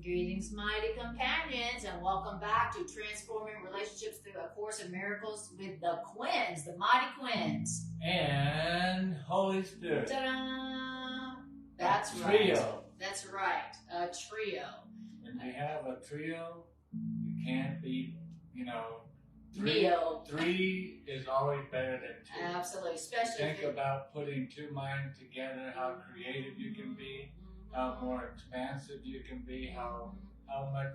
Greetings, mighty companions, and welcome back to Transforming Relationships Through A Course in Miracles with the Quinns, the mighty Quinns. And Holy Spirit. Ta-da! That's a right. Trio. That's right. A trio. When you have a trio, you can't be, Neo. Three is always better than two. Absolutely. Especially think about putting two minds together, how creative you can be, how more expansive you can be, how much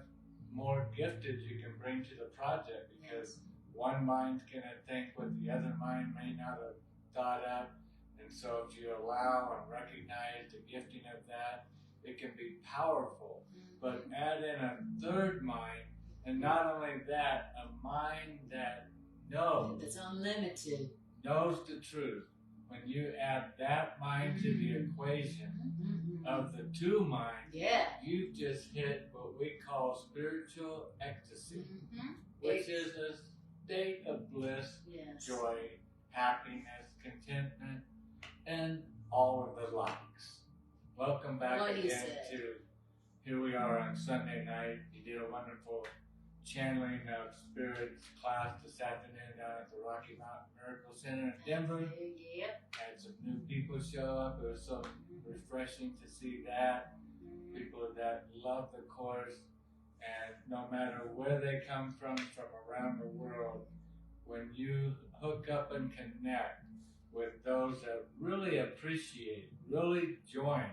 more gifted you can bring to the project, because one mind's going to think what the other mind may not have thought of. And so if you allow and recognize the gifting of that, it can be powerful. But add in a third mind, and not only that, a mind that knows. That's unlimited. Knows the truth. When you add that mind to the equation of the two minds, you just hit what we call spiritual ecstasy, which is a state of bliss, joy, happiness, contentment, and all of the likes. Welcome back again to, here we are on Sunday night. You did a wonderful channeling of spirits class this afternoon down at the Rocky Mountain Miracle Center in Denver. Had some new people show up. It was so refreshing to see that. People that love the course, and no matter where they come from around the world, when you hook up and connect with those that really appreciate, really join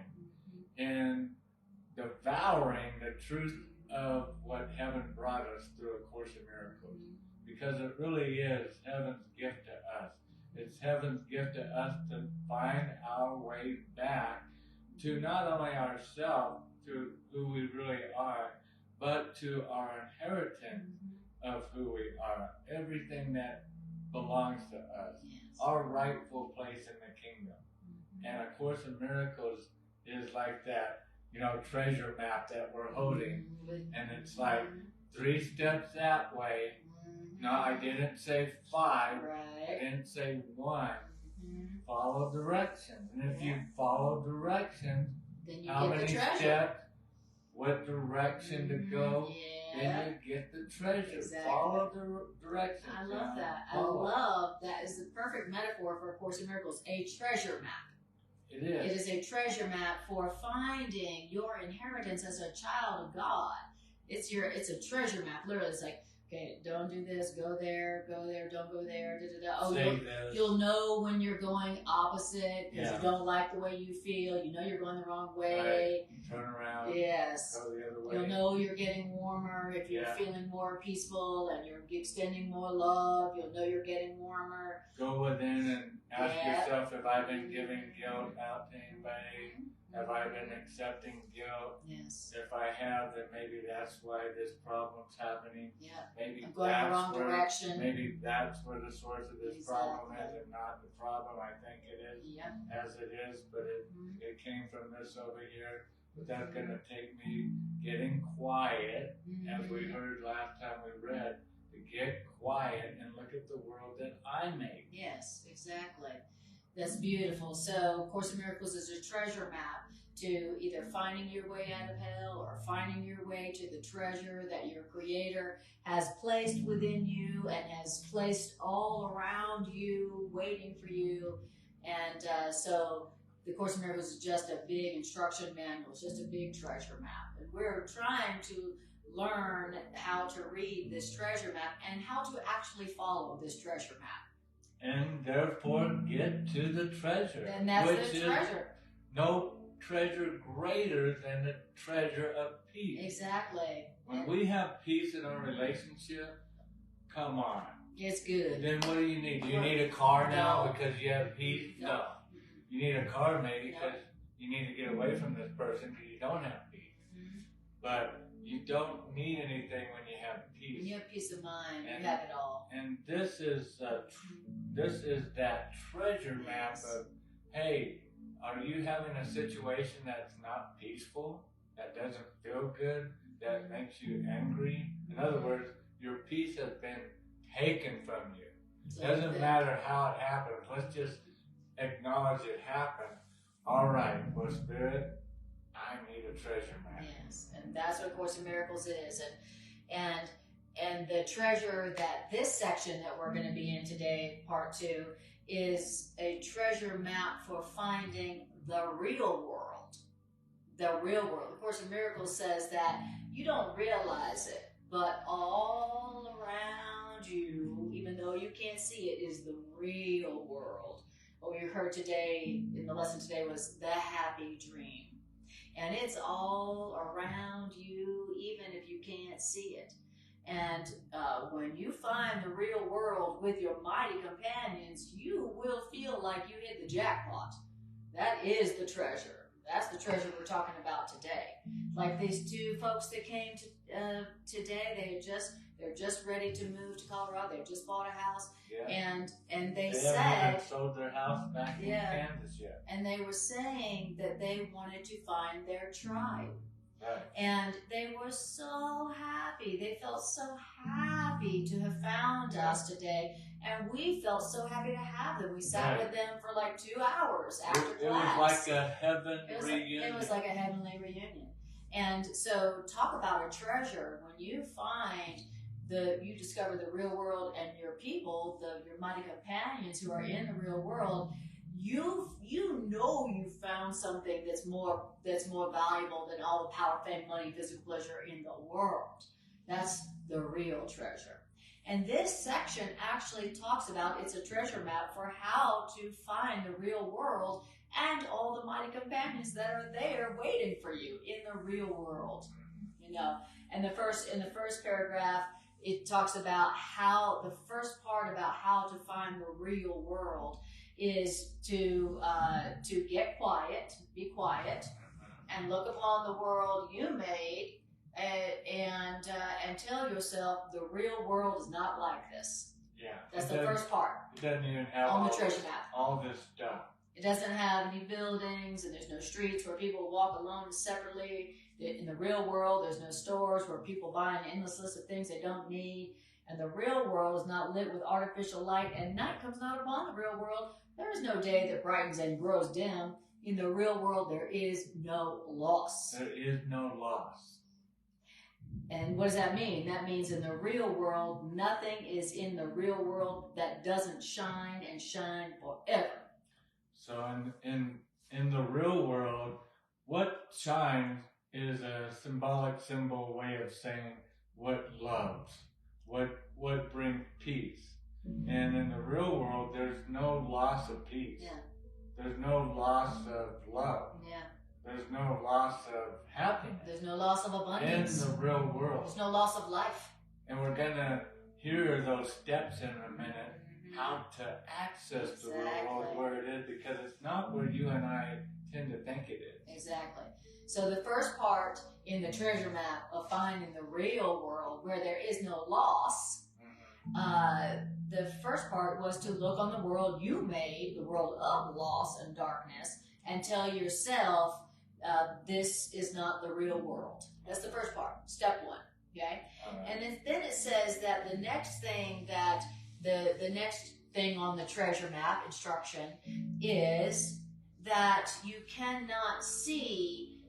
in devouring the truth of what heaven brought us through A Course in Miracles, because it really is heaven's gift to us. It's heaven's gift to us to find our way back to not only ourselves, to who we really are, but to our inheritance of who we are, everything that belongs to us, our rightful place in the kingdom. And A Course in Miracles is like that, treasure map that we're holding. And it's like 3 steps that way. No, I didn't say 5. I didn't say 1. Follow directions. And if you follow directions, then you how get many the treasure. steps, what direction to go, then you get the treasure. Follow the directions. I love that. I love that. Is the perfect metaphor for A Course in Miracles, a treasure map. It is. It is a treasure map for finding your inheritance as a child of God. It's a treasure map. Literally, it's like, okay, don't do this, go there, don't go there, Oh, you'll know when you're going opposite because you don't like the way you feel. You know you're going the wrong way. Right. Turn around. Yes. Go the other way. You'll know you're getting warmer if you're feeling more peaceful and you're extending more love. You'll know you're getting warmer. Go within and ask yourself, have I been giving guilt out to anybody? Have I been accepting guilt? Yes. If I have, then maybe that's why this problem's happening. Maybe I'm going in the wrong direction. Maybe that's where the source of this problem is, and not the problem I think it is, as it is. But it came from this over here. But that's going to take me getting quiet, as we heard last time we read, to get quiet and look at the world that I make. Yes, exactly. That's beautiful. So, Course in Miracles is a treasure map to either finding your way out of hell or finding your way to the treasure that your Creator has placed within you and has placed all around you, waiting for you. And so, the Course in Miracles is just a big instruction manual. It's just a big treasure map. And we're trying to learn how to read this treasure map and how to actually follow this treasure map. And therefore get to the treasure. And that's the treasure. No treasure greater than the treasure of peace. Exactly. When we have peace in our relationship, come on. It's good. Then what do you need? Do you need a car now because you have peace? No. You need a car maybe because you need to get away from this person because you don't have peace. But you don't need anything when you have peace. When you have peace of mind, you have it all. And this is that treasure map of, hey, are you having a situation that's not peaceful, that doesn't feel good, that makes you angry? In other words, your peace has been taken from you. It doesn't matter how it happened. Let's just acknowledge it happened. All right, well, Spirit, I need a treasure map. Yes, and that's what A Course in Miracles is. And the treasure that this section that we're going to be in today, part 2, is a treasure map for finding the real world. The real world. A Course in Miracles says that you don't realize it, but all around you, even though you can't see it, is the real world. What we heard today in the lesson today was the happy dream. And it's all around you, even if you can't see it. And when you find the real world with your mighty companions, you will feel like you hit the jackpot. That is the treasure. That's the treasure we're talking about today. Like these 2 folks that came today, they're just ready to move to Colorado. They just bought a house, and they said haven't sold their house back in Kansas yet. And they were saying that they wanted to find their tribe. Right. And they were so happy. They felt so happy to have found us today. And we felt so happy to have them. We sat with them for like 2 hours after class. It was like a heaven reunion. It was like a heavenly reunion. And so talk about a treasure. When you find you discover the real world and your people, your mighty companions who are in the real world, you know you found something that's more valuable than all the power, fame, money, physical pleasure in the world. That's the real treasure. And this section actually talks about, it's a treasure map for how to find the real world and all the mighty companions that are there waiting for you in the real world. You know, and in the first paragraph, it talks about the first part about how to find the real world is to get quiet, be quiet, and look upon the world you made, and tell yourself the real world is not like this. Yeah, that's the first part. It doesn't even have on the treasure map. All this stuff. It doesn't have any buildings, and there's no streets where people walk alone separately. In the real world, there's no stores where people buy an endless list of things they don't need. And the real world is not lit with artificial light, and night comes not upon the real world. There is no day that brightens and grows dim. In the real world, there is no loss. There is no loss. And what does that mean? That means in the real world, nothing is in the real world that doesn't shine and shine forever. So in the real world, what shines is a symbol way of saying what loves, what brings peace. And in the real world, there's no loss of peace. Yeah. There's no loss of love. Yeah. There's no loss of happiness. There's no loss of abundance. In the real world. There's no loss of life. And we're going to hear those steps in a minute, how to access the real world where it is, because it's not where you and I tend to think it is. Exactly. So the first part in the treasure map of finding the real world where there is no loss, the first part was to look on the world you made, the world of loss and darkness, and tell yourself, this is not the real world. That's the first part, step 1, okay? And then it says that the next thing the next thing on the treasure map instruction is that you cannot see,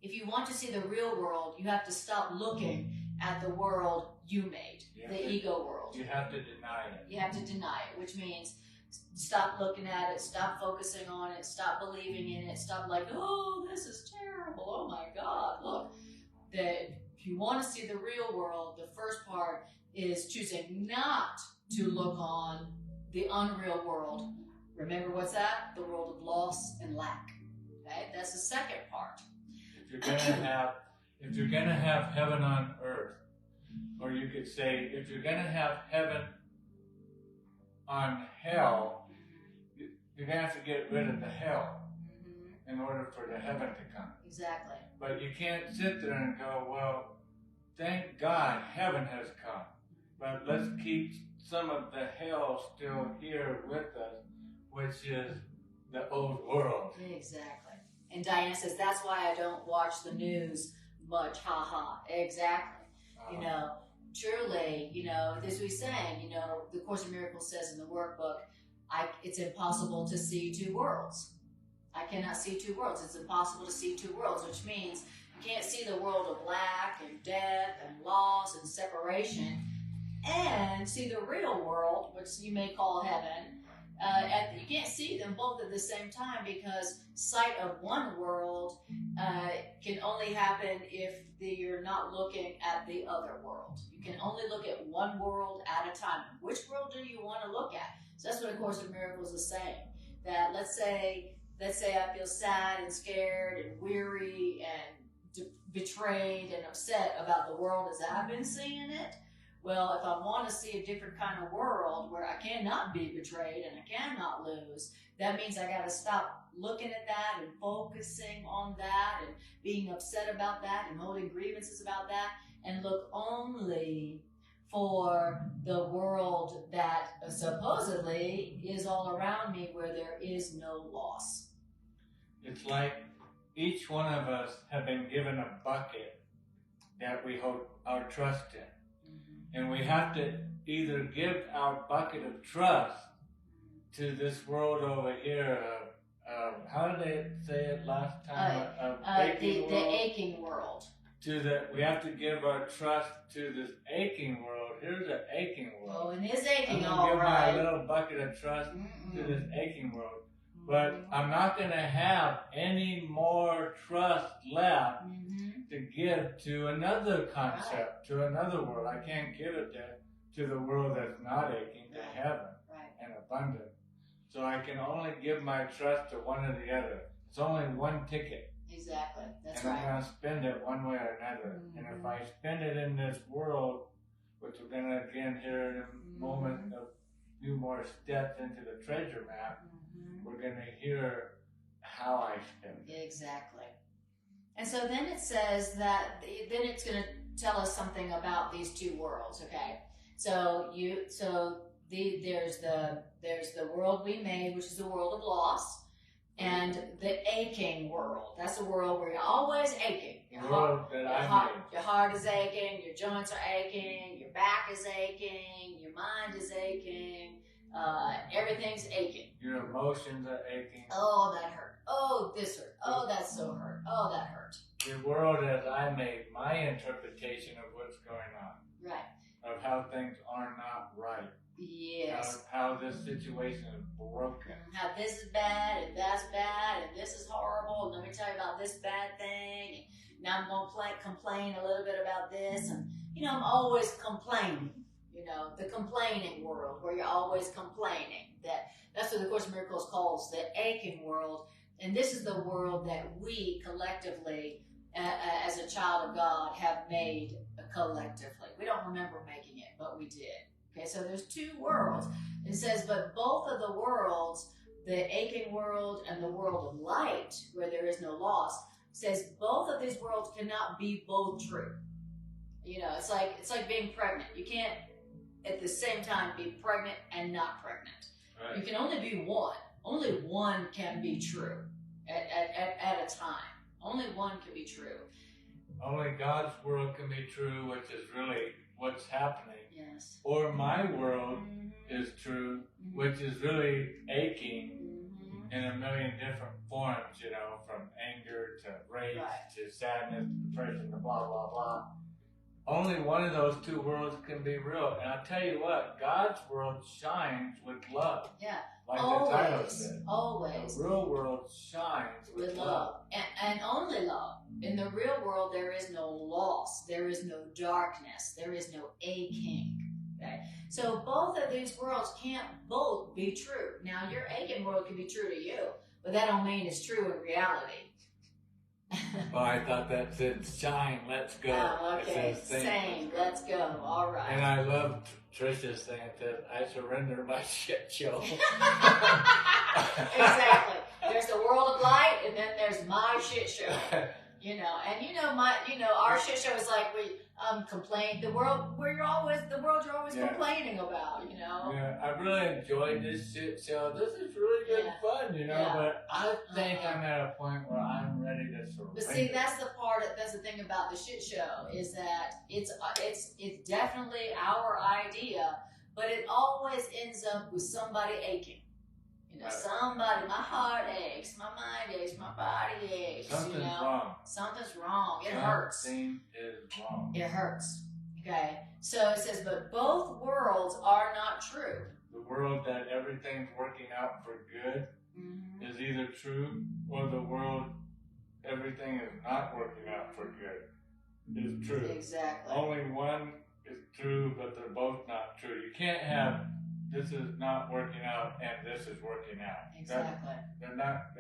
if you want to see the real world, you have to stop looking at the world you made, the ego world. You have to deny it. You have to deny it, which means stop looking at it, stop focusing on it, stop believing in it, stop like, oh, this is terrible, oh my God, look. If you want to see the real world, the first part is choosing not to look on the unreal world. Remember what's that? The world of loss and lack. Okay, that's the second part. If you're gonna have heaven on earth, or you could say, if you're gonna have heaven on hell, you're gonna have to get rid of the hell in order for the heaven to come. Exactly. But you can't sit there and go, well, thank God heaven has come, but let's keep some of the hell still here with us, which is the old world. Exactly. And Diana says, that's why I don't watch the news much, haha. Exactly. You know, truly, you know, as we sang, you know, the Course in Miracles says in the workbook, it's impossible to see 2 worlds. I cannot see two worlds. It's impossible to see two worlds, which means you can't see the world of lack and death and loss and separation and see the real world, which you may call heaven. You can't see them both at the same time, because sight of one world can only happen if you're not looking at the other world. You can only look at one world at a time. Which world do you want to look at? So that's what A Course in Miracles is saying. That let's say I feel sad and scared and weary and betrayed and upset about the world as I've been seeing it. Well, if I want to see a different kind of world where I cannot be betrayed and I cannot lose, that means I got to stop looking at that and focusing on that and being upset about that and holding grievances about that, and look only for the world that supposedly is all around me, where there is no loss. It's like each one of us have been given a bucket that we hold our trust in. And we have to either give our bucket of trust to this world over here of how did they say it last time? The aching world. We have to give our trust to this aching world. Here's an aching world. Oh, and it's aching, all right. right. I'm going to give my little bucket of trust to this aching world. But I'm not going to have any more trust left to give to another concept, to another world. I can't give it to the world that's not aching, to heaven and abundant. So I can only give my trust to one or the other. It's only one ticket. Exactly. That's and right. I'm going to spend it one way or another. And if I spend it in this world, which we're going to again here in a moment of a few more steps into the treasure map, we're going to hear how I spend it. Exactly. And so then it says that, then it's going to tell us something about these two worlds, okay? So there's the world we made, which is the world of loss, and the aching world. That's the world where you're always aching. Your heart is aching, your joints are aching, your back is aching, your mind is aching, everything's aching. Your emotions are aching. Oh, that hurt. Oh, this hurt. Oh, that's so hurt. Oh, that hurt. The world as I made my interpretation of what's going on. Right. Of how things are not right. Yes. How this situation is broken. How this is bad, and that's bad, and this is horrible, and let me tell you about this bad thing, and now I'm going to complain a little bit about this, and, I'm always complaining. The complaining world, where you're always complaining. That's what the Course in Miracles calls the aching world. And this is the world that we collectively, as a child of God, have made collectively. We don't remember making it, but we did. Okay, so there's two worlds. It says, but both of the worlds, the aching world and the world of light, where there is no loss, says both of these worlds cannot be both true. It's like being pregnant. You can't at the same time be pregnant and not pregnant. Right. You can only be one. Only one can be true at a time. Only one can be true. Only God's world can be true, which is really what's happening. Yes. Or my world is true, which is really aching in a million different forms, from anger to rage to sadness, depression to blah, blah, blah. Only one of those two worlds can be real. And I'll tell you what, God's world shines with love. Yeah. Like always, the title said. Always. The real world shines with love. And only love. In the real world, there is no loss. There is no darkness. There is no aching. Okay? So both of these worlds can't both be true. Now, your aching world can be true to you, but that don't mean it's true in reality. Oh, I thought that said shine, let's go. Oh, okay. Same, let's go. All right. And I love Trisha saying that I surrender my shit show. Exactly. There's the world of light, and then there's my shit show. Our shit show is like we complain. The world you're always complaining about. Yeah, I really enjoyed this shit show. This is really good fun, But I think I'm at a point where I'm ready to surrender. But see, that's the thing about the shit show is that it's definitely our idea, but it always ends up with somebody aching. You know, somebody, my heart aches, my mind aches, my body aches. Something's wrong. Something's wrong. It hurts. Something is wrong. It hurts. Okay? So it says, but both worlds are not true. The world that everything's working out for good is either true, or the world everything is not working out for good is true. Exactly. Only one is true, but they're both not true. You can't have this is not working out and this is working out. Exactly. They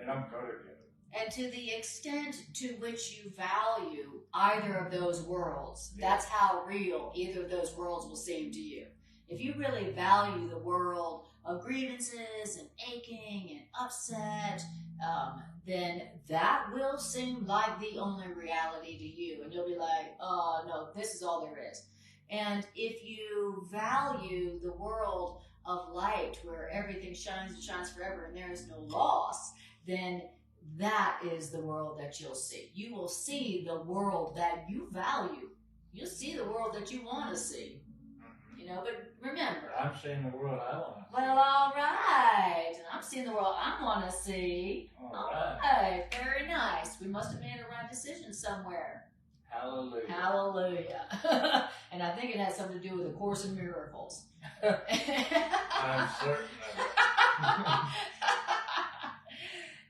don't go together. And to the extent to which you value either of those worlds, that's how real either of those worlds will seem to you. If you really value the world of grievances and aching and upset, then that will seem like the only reality to you. And you'll be like, oh, no, this is all there is. And if you value the world of light where everything shines and shines forever and there is no loss, then that is the world that you'll see. You will see the world that you value. You'll see the world that you want to see. You know, but remember, I'm seeing the world I want to see. Well, all right. I'm seeing the world I want to see. All right. Very nice. We must have made a right decision somewhere. Hallelujah. Hallelujah. And I think it has something to do with A Course in Miracles. I'm certain of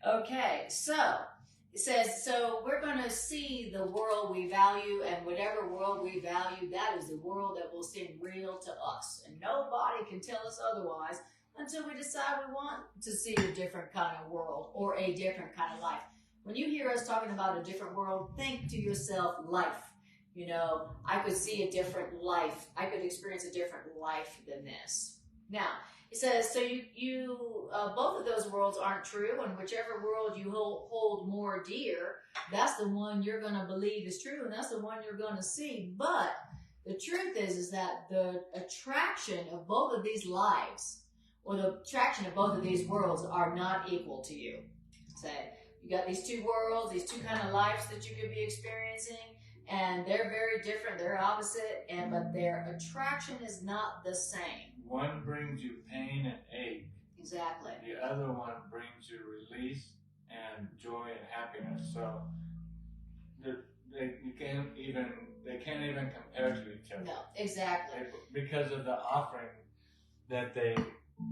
it. Okay, so it says, so we're going to see the world we value, and whatever world we value, that is the world that will seem real to us. And nobody can tell us otherwise until we decide we want to see a different kind of world or a different kind of life. When you hear us talking about a different world, think to yourself, life. You know, I could see a different life. I could experience a different life than this. Now, it says, so both of those worlds aren't true, and whichever world you hold more dear, that's the one you're going to believe is true, and that's the one you're going to see. But the truth is that the attraction of both of these lives, or the attraction of both of these worlds, are not equal to you. Say, you got these two worlds, these two kind of lives that you could be experiencing, and they're very different, they're opposite, but their attraction is not the same. One brings you pain and ache. Exactly. The other one brings you release and joy and happiness. So they can't even compare to each other. No, exactly. Because of the offering that they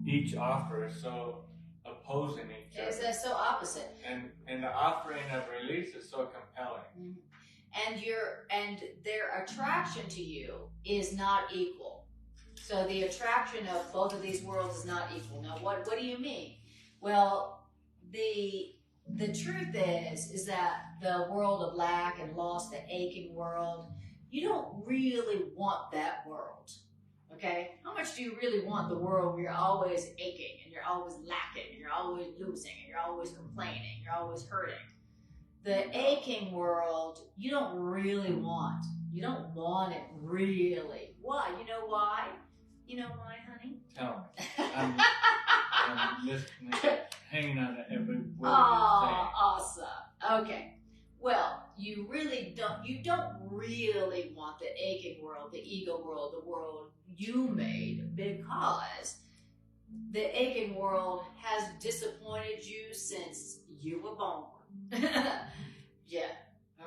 each offer is so opposing each other. It's so opposite. And the offering of release is so compelling. Mm-hmm. And their attraction to you is not equal. So the attraction of both of these worlds is not equal. Now, what do you mean? Well, the truth is that the world of lack and loss, the aching world, you don't really want that world. Okay? How much do you really want the world where you're always aching and you're always lacking and you're always losing and you're always complaining, you're always hurting? The aching world, you don't really want. You don't want it really. Why? You know why? You know why, honey? Tell me. I'm listening, hanging on to every word you're saying. Awesome. Okay. Well, you don't really want the aching world, the ego world, the world you made, because the aching world has disappointed you since you were born. Yeah.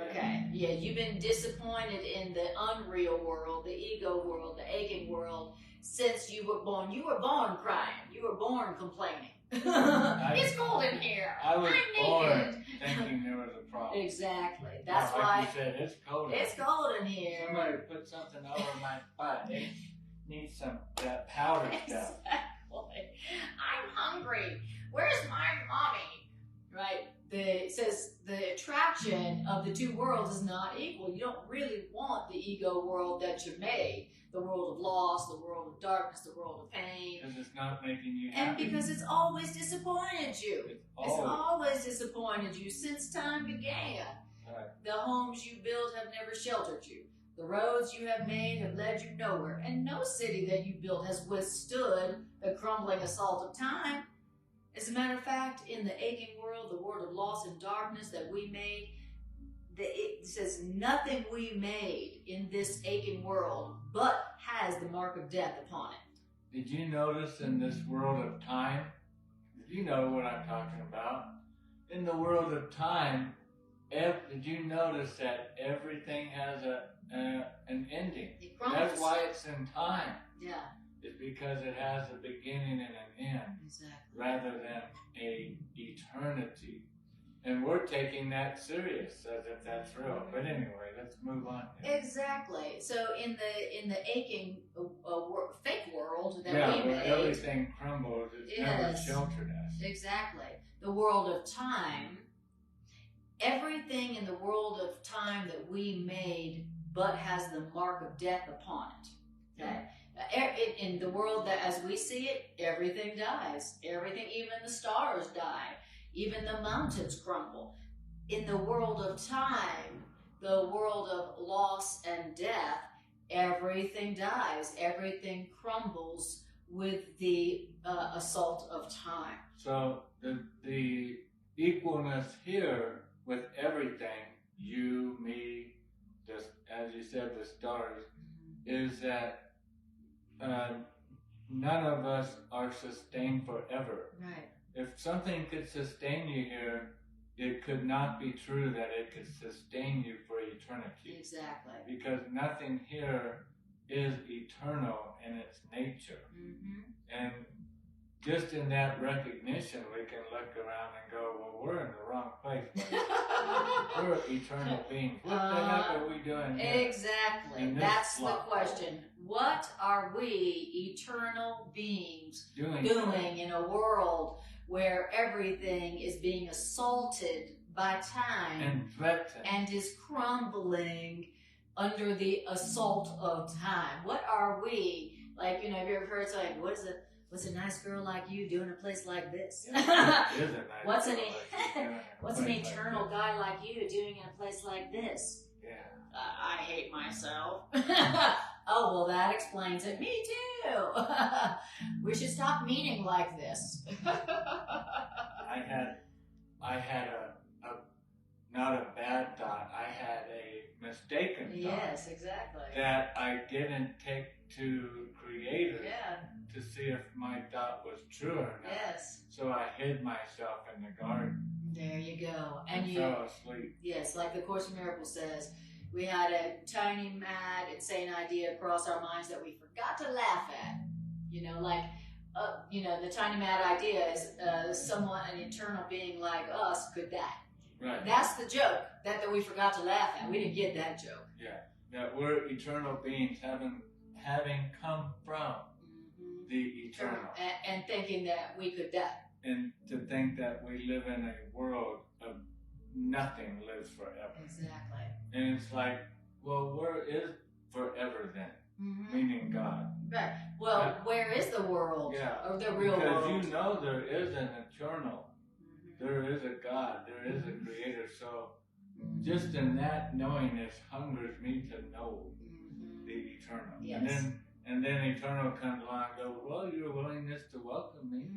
Okay. Yeah, you've been disappointed in the unreal world, the ego world, the aching world since you were born. You were born crying. You were born complaining. It's cold in here. I was I'm born naked. thinking there was a problem. Exactly. That's like why you said, it's cold. It's cold in here. Somebody put something over my butt. It needs some that powder stuff. Exactly. I'm hungry. Where's my mommy? Right? It says the attraction of the two worlds is not equal. You don't really want the ego world that you made, the world of loss, the world of darkness, the world of pain. Because it's not making you happy. And because it's always disappointed you. It's always disappointed you since time began. Right. The homes you built have never sheltered you. The roads you have made have led you nowhere. And no city that you built has withstood the crumbling assault of time. As a matter of fact, in the aching world, the world of loss and darkness that we made, it says nothing we made in this aching world but has the mark of death upon it. Did you notice in this world of time, you know what I'm talking about. In the world of time, did you notice that everything has an ending? That's why it's in time. Yeah. It's because it has a beginning and an end. Exactly. Rather than a eternity. And we're taking that serious as if that's real. But anyway, let's move on. Exactly. So in the aching fake world that we where made, everything crumbles, it's never sheltered us. Exactly. The world of time, everything in the world of time that we made but has the mark of death upon it. Okay? In the world that as we see it, everything dies. Everything, even the stars die. Even the mountains crumble. In the world of time, the world of loss and death, everything dies. Everything crumbles with the assault of time. So the equalness here with everything, you, me, just as you said, the stars, is that none of us are sustained forever. Right. If something could sustain you here, it could not be true that it could sustain you for eternity. Exactly. Because nothing here is eternal in its nature. And just in that recognition, we can look around and go, well, we're in the wrong place. We're eternal beings. What the heck are we doing here? Exactly. That's the question. What are we, eternal beings, doing in a world where everything is being assaulted by time and threatened and is crumbling under the assault of time? What are we, like, you know, have you ever heard something, what's a nice girl like you doing in a place like this? Yeah, it is a nice what's an eternal guy like you doing in a place like this? Yeah. I hate myself. Oh, well, that explains it. Me too. We should stop meaning like this. I had a not a bad thought. I had a mistaken thought. Yes, exactly. That I didn't take to Creator to see if my thought was true or not. Yes. So I hid myself in the garden. There you go. And you fell asleep. Yes, like the Course in Miracles says, we had a tiny, mad, insane idea cross our minds that we forgot to laugh at. You know, like, you know, the tiny, mad idea is someone, an eternal being like us, could die. Right. That's the joke that we forgot to laugh at. We didn't get that joke. Yeah. That we're eternal beings having come from the eternal. And thinking that we could die. And to think that we live in a world of nothing lives forever. Exactly. And it's like, well, where is forever then? Meaning God. Right. Well, where is the world? Or the real world? Because you know there is an eternal. There is a God. There is a Creator. So just in that knowingness hungers me to know the eternal. Yes. And then eternal comes along and goes, well, your willingness to welcome me.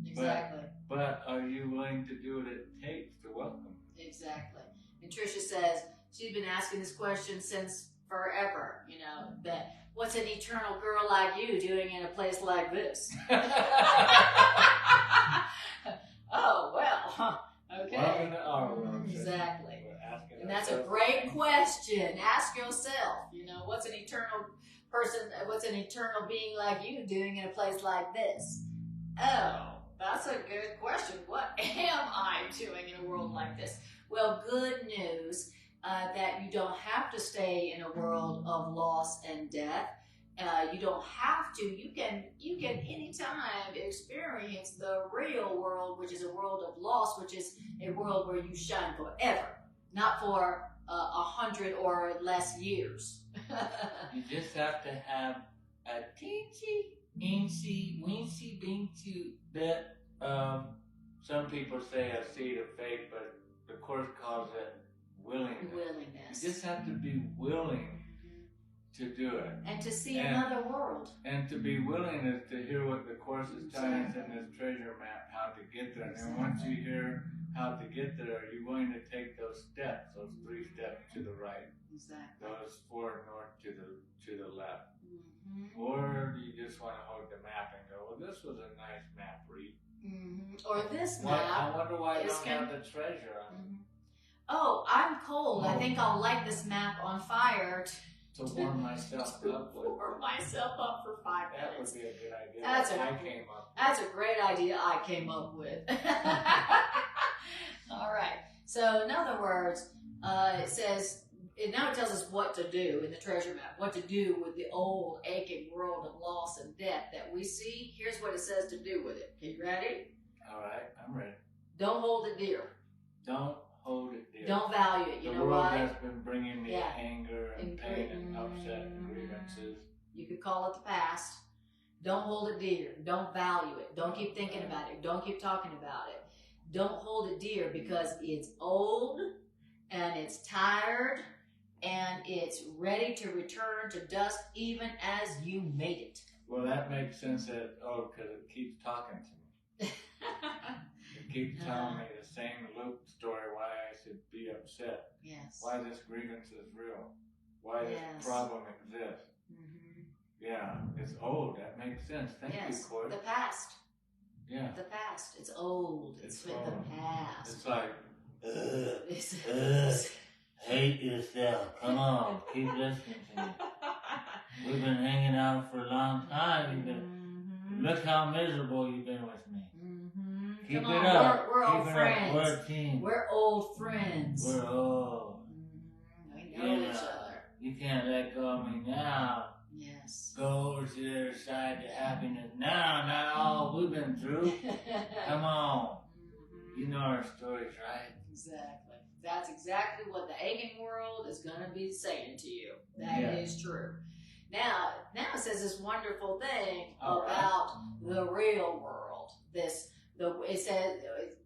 Exactly. But are you willing to do what it takes to welcome me? Exactly. And Tricia says she's been asking this question since forever, you know, that what's an eternal girl like you doing in a place like this? Oh, well, okay. Welcome to our world. Exactly. And that's a great question. Ask yourself, you know, what's an eternal person, what's an eternal being like you doing in a place like this? Oh, that's a good question. What am I doing in a world like this? Well, good news that you don't have to stay in a world of loss and death. You don't have to. You can anytime experience the real world, which is a world of loss, which is a world where you shine forever, not for 100 or less years. You just have to have a teensy, weensy, beansy bit. Some people say a seed of faith, but the Course calls it willingness. You just have to be willing to do it. And to see another world. And to be willing is to hear what the Course is telling us in this treasure map, how to get there. And once you hear how to get there, are you willing to take those steps, those 3 steps to the right? Exactly. Those 4 north to the left. Or do you just want to hold the map and go, well, this was a nice map, Reed. Or this What, map. I wonder why I don't have the treasure on it. Oh, I'm cold. I think I'll light this map on fire to warm myself up with. Warm myself up for 5 minutes. That would be a good idea. That's a great idea I came up with. All right. So in other words, it says, now it tells us what to do in the treasure map, what to do with the old aching world of loss and death that we see. Here's what it says to do with it. Okay, you ready? All right, I'm ready. Don't hold it dear. Don't hold it dear. Don't value it. You know why? why? The world has been bringing me anger and pain and upset and grievances. You could call it the past. Don't hold it dear. Don't value it. Don't keep thinking about it. Don't keep talking about it. Don't hold it dear because it's old and it's tired and it's ready to return to dust even as you made it. Well, that makes sense because it keeps talking to me. It keeps telling me the same loop story why I should be upset. Yes. Why this grievance is real. Why this problem exists. Yeah, it's old. That makes sense. Thank you, Court. The past. Yeah. The past. It's old. It's with the past. It's like, hate yourself. Come on, keep listening to me. We've been hanging out for a long time. Look how miserable you've been with me. Keep Come it on, up. We're old friends. We're a team. We're old friends. We're old. We know each other. You can't let go of me now. Yes. Go over to the other side to happiness. Now, not all we've been through. Come on. You know our stories, right? Exactly. That's exactly what the aching world is going to be saying to you. That is true. Now it says this wonderful thing about the real world.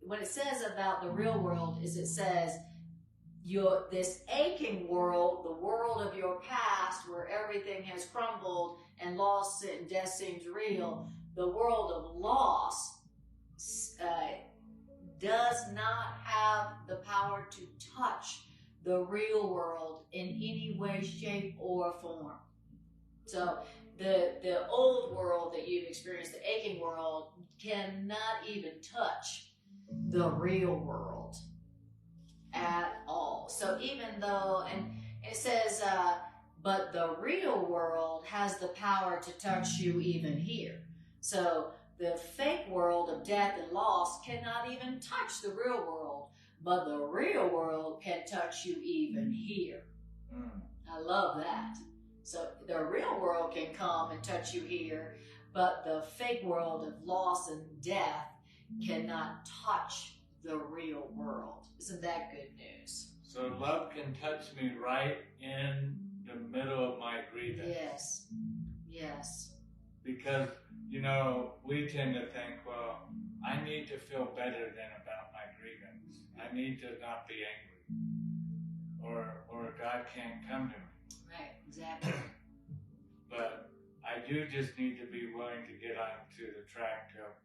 What it says about the real world is it says this aching world, the world of your past where everything has crumbled and loss and death seems real, the world of loss does not have the power to touch the real world in any way, shape, or form. So the old world that you've experienced, the aching world, cannot even touch the real world at all. So even though, and it says, but the real world has the power to touch you even here. So the fake world of death and loss cannot even touch the real world, but the real world can touch you even here. I love that. So the real world can come and touch you here, but the fake world of loss and death cannot touch the real world. Isn't that good news? So love can touch me right in the middle of my grievance. Yes. Yes. Because, we tend to think, well, I need to feel better than about my grievance. I need to not be angry. Or God can't come to me. Right, exactly. But I do just need to be willing to get onto the track of,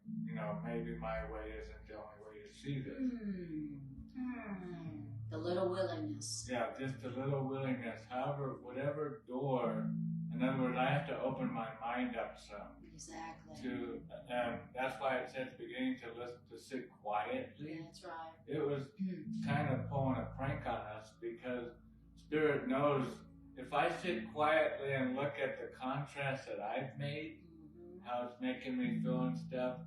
maybe my way isn't the only way to see this. The little willingness. Yeah, just a little willingness. However, whatever door, in other words, I have to open my mind up some. Exactly. That's why it said at the beginning to sit quietly. That's right. It was kind of pulling a prank on us because Spirit knows if I sit quietly and look at the contrast that I've made, how it's making me feel and stuff,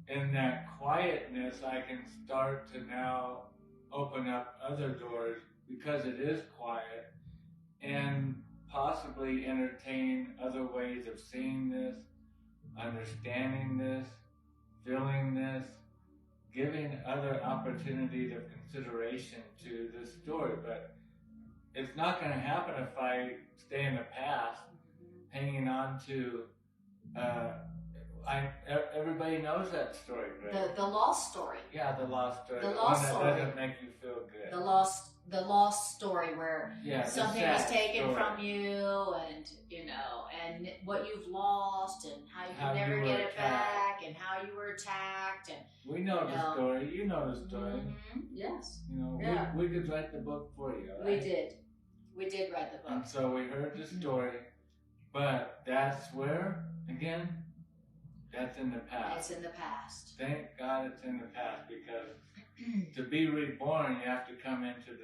in that quietness I can start to now open up other doors because it is quiet and possibly entertain other ways of seeing this, understanding this, feeling this, giving other opportunities of consideration to this story. But it's not going to happen if I stay in the past, hanging on to, everybody knows that story, right? The lost story. Yeah, the lost story. The lost one that story. doesn't make you feel good. The lost story where something was taken from you and, and what you've lost and how you can never get it back and how you were attacked. And we know the story. You know the story. Yes. We could write the book for you. Right? We did. We did write the book. And so we heard the story, but that's where, again, That's in the past. It's in the past. Thank God it's in the past, because to be reborn, you have to come into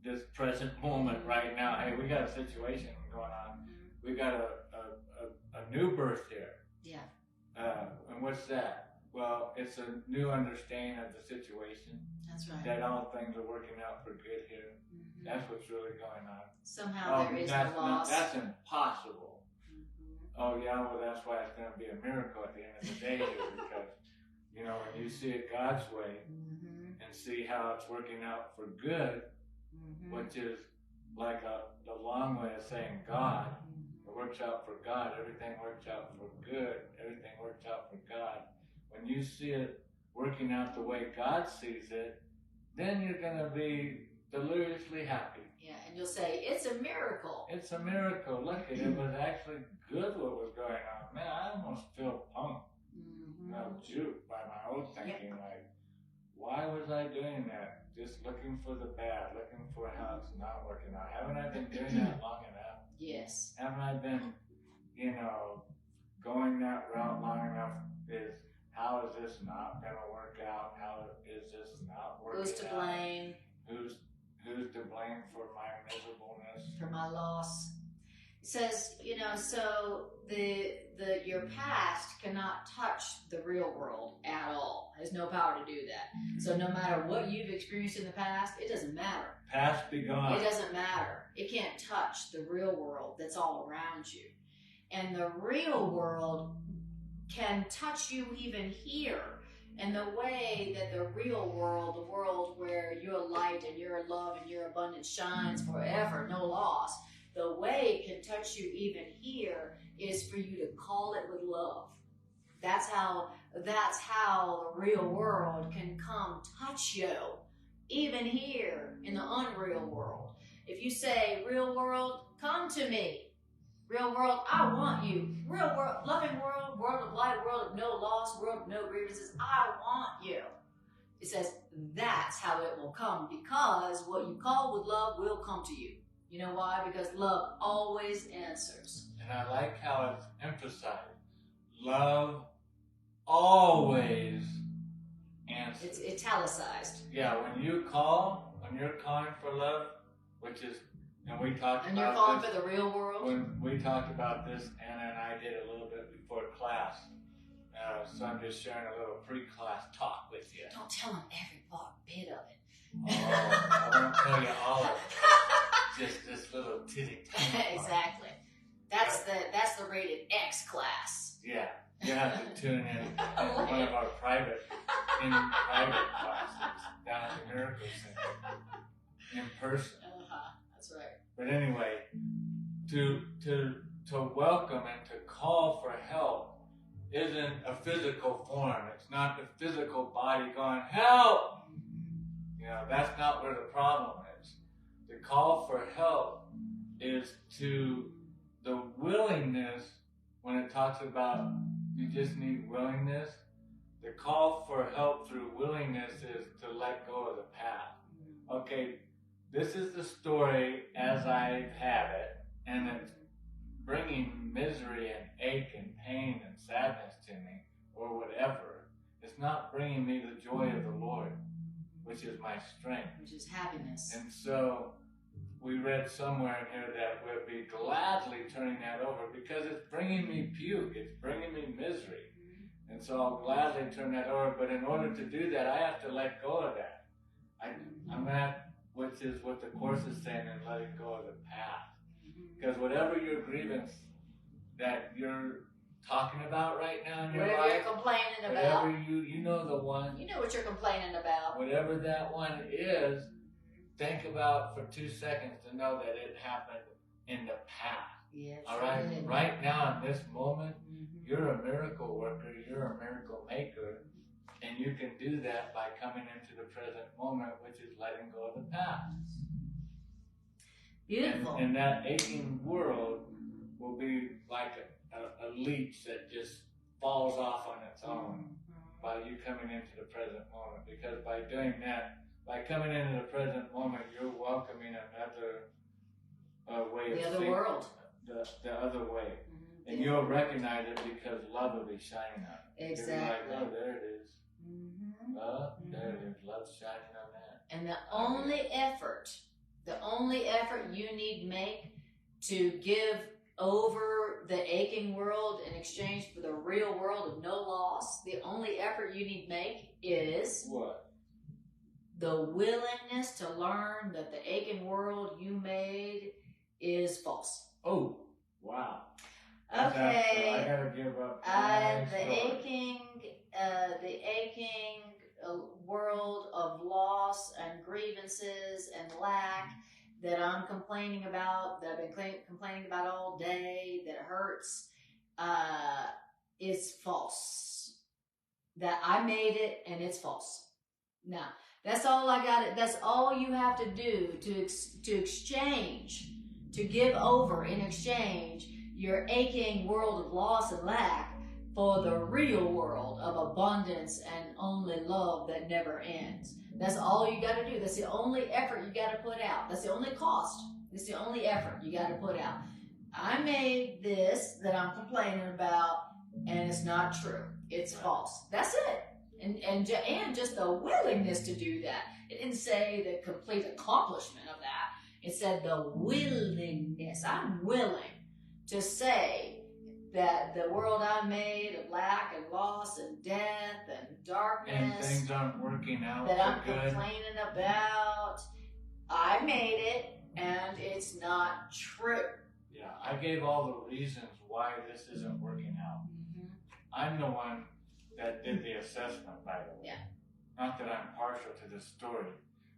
this present moment right now. Hey, we got a situation going on. We got a new birth here. Yeah. And what's that? Well, it's a new understanding of the situation. That's right. That all things are working out for good here. That's what's really going on. Somehow there is no loss. That's impossible. Oh yeah, well that's why it's going to be a miracle at the end of the day here, because you know, when you see it God's way and see how it's working out for good, which is like the long way of saying God. It works out for God. Everything works out for good. Everything works out for God. When you see it working out the way God sees it, then you're going to be deliriously happy. Yeah, and you'll say, it's a miracle. It's a miracle. Look, it was actually good what was going on. Man, I almost feel punked. Juked by my own thinking. Like, why was I doing that? Just looking for the bad, looking for how it's not working out. Haven't I been doing that long enough? Yes. Haven't I been, going that route long enough? How is this not going to work out? How is this not working out? Who's to blame? Who's to blame for my miserableness? For my loss. It says, so your past cannot touch the real world at all. It has no power to do that. So no matter what you've experienced in the past, it doesn't matter. Past be gone. It doesn't matter. It can't touch the real world that's all around you. And the real world can touch you even here. And the way that the real world, the world where your light and your love and your abundance shines forever, no loss, the way it can touch you even here is for you to call it with love. That's how the real world can come touch you, even here in the unreal world. If you say, real world, come to me. Real world, I want you. Real world, loving world, world of light, world of no loss, world of no grievances, I want you. It says that's how it will come, because what you call with love will come to you. You know why? Because love always answers. And I like how it's emphasized. Love always answers. It's italicized. Yeah, when you're calling for love, which is, and we talked and about you're calling this, for the real world? When we talked about this, Anna and I did a little bit before class. So I'm just sharing a little pre-class talk with you. Don't tell them every bit of it. Oh, I won't tell you all of it. Just this little titty. Exactly. That's the rated X class. Yeah, you have to tune in one of our private classes down at the Miracle Center in person. That's right. But anyway, to welcome and to call for help isn't a physical form. It's not the physical body going, help! That's not where the problem is. The call for help is to the willingness. When it talks about you just need willingness, the call for help through willingness is to let go of the past. Okay, this is the story as I have it, and it's bringing misery and ache and pain and sadness to me, or whatever. It's not bringing me the joy of the Lord, which is my strength. Which is happiness. And so we read somewhere in here that we'll be gladly turning that over because it's bringing me puke. It's bringing me misery. And so I'll gladly turn that over. But in order to do that, I have to let go of that. I'm at, which is what the Course is saying, in letting go of the past. Because whatever your grievance that you're talking about right now in your life, whatever you're complaining about, whatever you know the one. You know what you're complaining about. Whatever that one is, think about for 2 seconds to know that it happened in the past. Yeah, all right? Sure. Right now in this moment, you're a miracle worker, you're a miracle maker, and you can do that by coming into the present moment, which is letting go of the past. Beautiful. And that aching world will be like a leech that just falls off on its own by you coming into the present moment. Because by doing that, by coming into the present moment, you're welcoming another way of thinking. The other world. The other way. And you'll recognize it because love will be shining on it. Exactly. You'll be like, oh, there it is. Oh, there it is. Love shining on that. And the only effort you need to make to give over the aching world in exchange for the real world of no loss, the only effort you need to make is what? The willingness to learn that the aching world you made is false. Oh, wow. Okay. I gotta give up. The aching world of loss and grievances and lack that I'm complaining about, that I've been complaining about all day, that hurts, is false. That I made it and it's false. Now, that's all I got. That's all you have to do to exchange, to give over in exchange your aching world of loss and lack for the real world of abundance and only love that never ends. That's all you got to do. That's the only effort you got to put out. That's the only cost. That's the only effort you got to put out. I made this that I'm complaining about, and it's not true. It's false. That's it. And just the willingness to do that. It didn't say the complete accomplishment of that. It said the willingness. I'm willing to say that the world I made of lack and loss and death and darkness and things aren't working out that I'm good. complaining about, I made it and it's not true. Yeah, I gave all the reasons why this isn't working out. I'm the one that did the assessment, by the way. Yeah. Not that I'm partial to this story,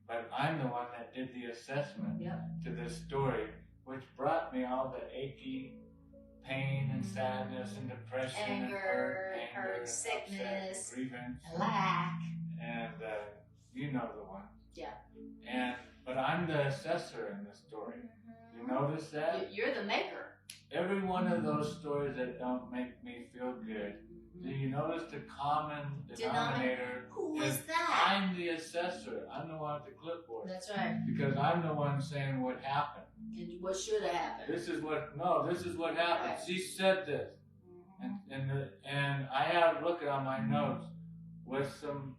but I'm the one that did the assessment to this story, which brought me all the achy pain and sadness and depression anger, and hurt, sickness, upset, grievance, lack. And you know the one. Yeah. But I'm the assessor in this story. You notice that? You're the maker. Every one of those stories that don't make me feel good, do you notice the common denominator? Who is that? I'm the assessor. I'm the one at the clipboard. That's right. Because I'm the one saying what happened. And what should have happened. This is what happened. Right. She said this. And I have look on my notes with some,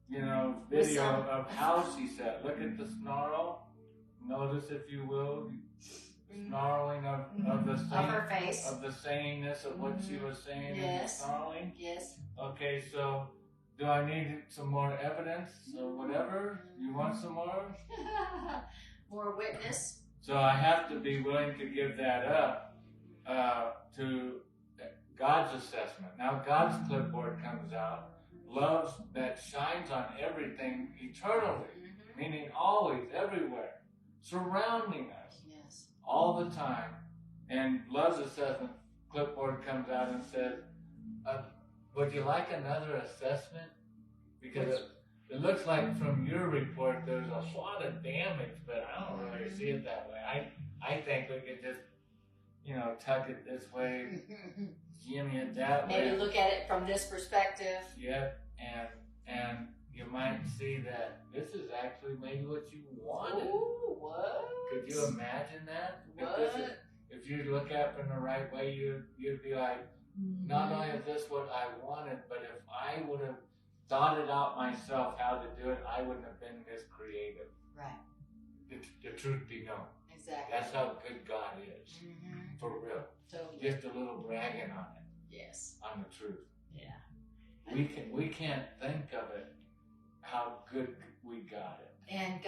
video of how she said. Look at the snarl. Notice, if you will, snarling of the saying, of her face, of the sayingness of what she was saying. Yes. In the snarling. Yes. Okay, so do I need some more evidence or whatever? You want some more? More witness. So I have to be willing to give that up to God's assessment. Now God's clipboard comes out. Love that shines on everything eternally, meaning always, everywhere, surrounding us, all the time. And love's assessment clipboard comes out and says, would you like another assessment? Because it looks like from your report there's a lot of damage, but I don't really see it that way. I think we could just, tuck it this way, jimmy it that way. Maybe look at it from this perspective. Yep, and you might see that this is actually maybe what you wanted. Ooh, what? Could you imagine that? What? If you look at it in the right way, you'd be like, not only is this what I wanted, but if I would have thought it out myself how to do it, I wouldn't have been this creative. Right. The truth be known. Exactly. That's how good God is. For real. Totally. Just a little bragging on it. Yes. On the truth. Yeah. We can't think of it how good we got it. And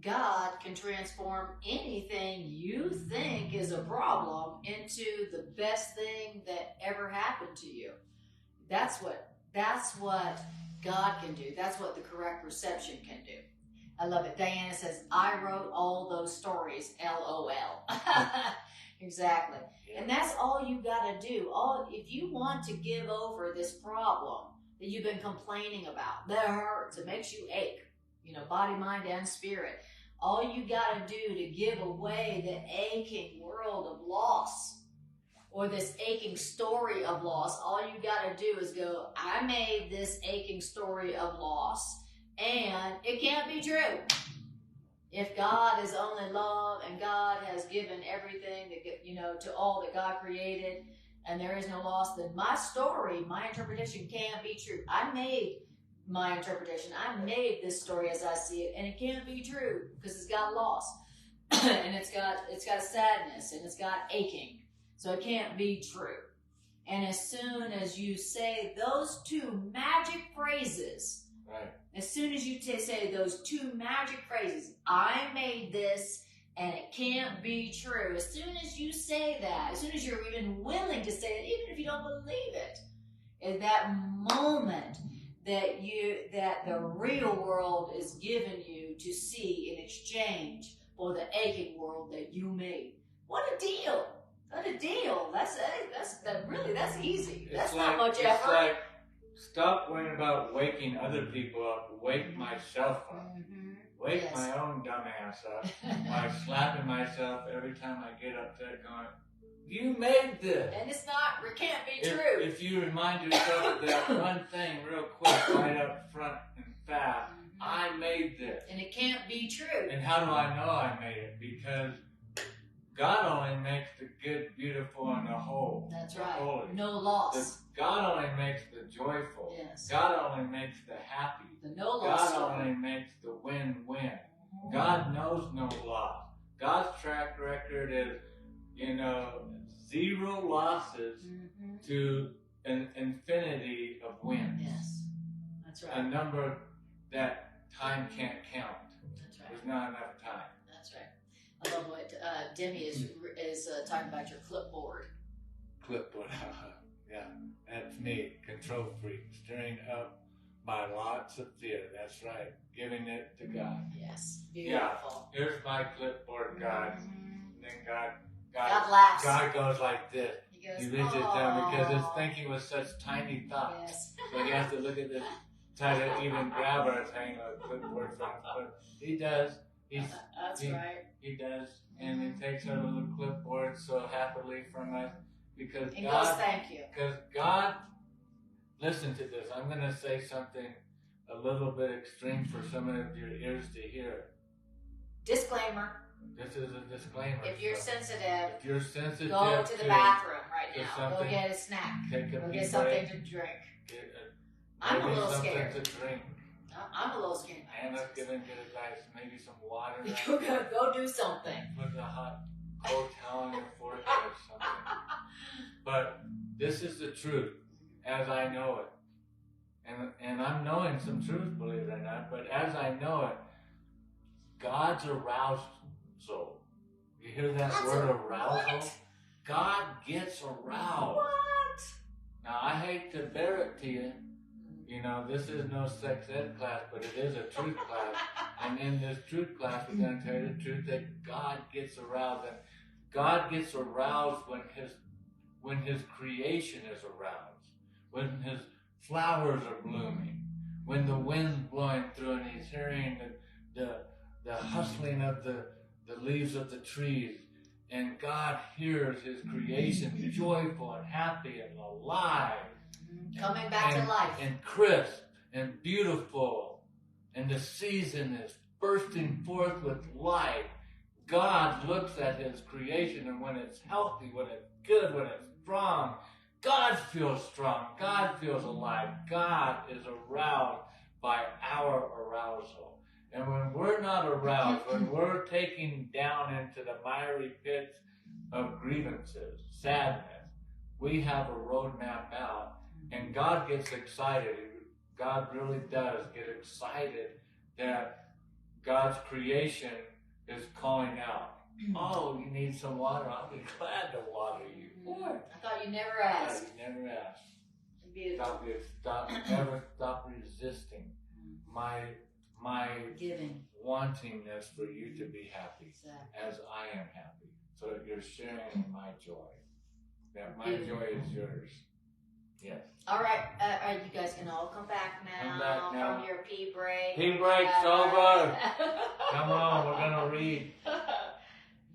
God can transform anything you think is a problem into the best thing that ever happened to you. That's what God can do. That's what the correct reception can do. I love it. Diana says, I wrote all those stories, LOL. Exactly. Yeah. And that's all you got to do. If you want to give over this problem that you've been complaining about, that hurts, it makes you ache, body, mind, and spirit. All you got to do to give away the aching world of loss or this aching story of loss, all you got to do is go, I made this aching story of loss, and it can't be true. If God is only love and God has given everything that, you know, to all that God created, and there is no loss, then my story, my interpretation can't be true. I made my interpretation. I made this story as I see it, and it can't be true because it's got loss, and it's got a sadness, and it's got aching. So it can't be true. And as soon as you say those two magic phrases, right. As soon as you say those two magic phrases, I made this and it can't be true. As soon as you say that, as soon as you're even willing to say it, even if you don't believe it, in that moment that the real world is given you to see in exchange for the aching world that you made. What a deal! What a deal! That's easy. That's not much effort. It's like, stop worrying about waking other people up. Wake myself up. Mm-hmm. Wake my own dumb ass up by slapping myself every time I get upset going, you made this. And it's not, it can't be true. If you remind yourself of that one thing real quick, right up front and fast, I made this. And it can't be true. And how do I know I made it? Because God only makes the good, beautiful, and the whole. That's right. Holy. No loss. God only makes the joyful. Yes. God only makes the happy. The no loss. God only makes the win-win. Mm-hmm. God knows no loss. God's track record is, you know, 0 losses to an infinity of wins. Yes. That's right. A number that time can't count. That's right. There's not enough time. That's right. I love what Demi is talking about your clipboard. Clipboard, yeah. That's me, control freak, stirring up by lots of fear. That's right. Giving it to God. Yes. Beautiful. Yeah. Here's my clipboard, God. And then God laughs. God goes like this. He reaches down because his thinking was such tiny thoughts. Yes. So he has to look at this, try to even grab our thing, a clipboard from. But he does. That's right. He does. And he takes our little clipboard so happily from us because and God. Goes, thank you. Because God, listen to this. I'm going to say something a little bit extreme for some of your ears to hear. Disclaimer. This is a disclaimer. If you're sensitive, go to the bathroom right now. Go get a snack. Take a go get something to drink. I'm a little scared. To drink. I'm a little scared. Anna's gonna get a glass, maybe some water. Go do something. Put a hot cold towel on your forehead or something. But this is the truth, as I know it. And I'm knowing some truth, believe it or not, but as I know it, God's arousal. You hear that word arousal? What? God gets aroused. What? Now, I hate to bear it to you. You know, this is no sex ed class, but it is a truth class. And in this truth class, we're going to tell you the truth that God gets aroused. And God gets aroused when his creation is aroused, when his flowers are blooming, when the wind's blowing through and he's hearing the hustling of the leaves of the trees, and God hears his creation joyful and happy and alive. Coming back to life. And crisp and beautiful. And the season is bursting forth with life. God looks at his creation, and when it's healthy, when it's good, when it's strong, God feels strong. God feels alive. God is aroused by our arousal. And when we're not aroused, when we're taken down into the miry pits of grievances, sadness, we have a roadmap out. And God gets excited. God really does get excited that God's creation is calling out. Oh, you need some water? I'll be glad to water you. I thought you never asked. Yeah, you never asked. Beautiful. Never stop resisting my giving, wanting this for you to be happy, exactly. As I am happy. So that you're sharing my joy. That my joy is yours. Yes. All right, you guys can all come back now, from your pee break. Pee break's over. Come on, we're gonna read.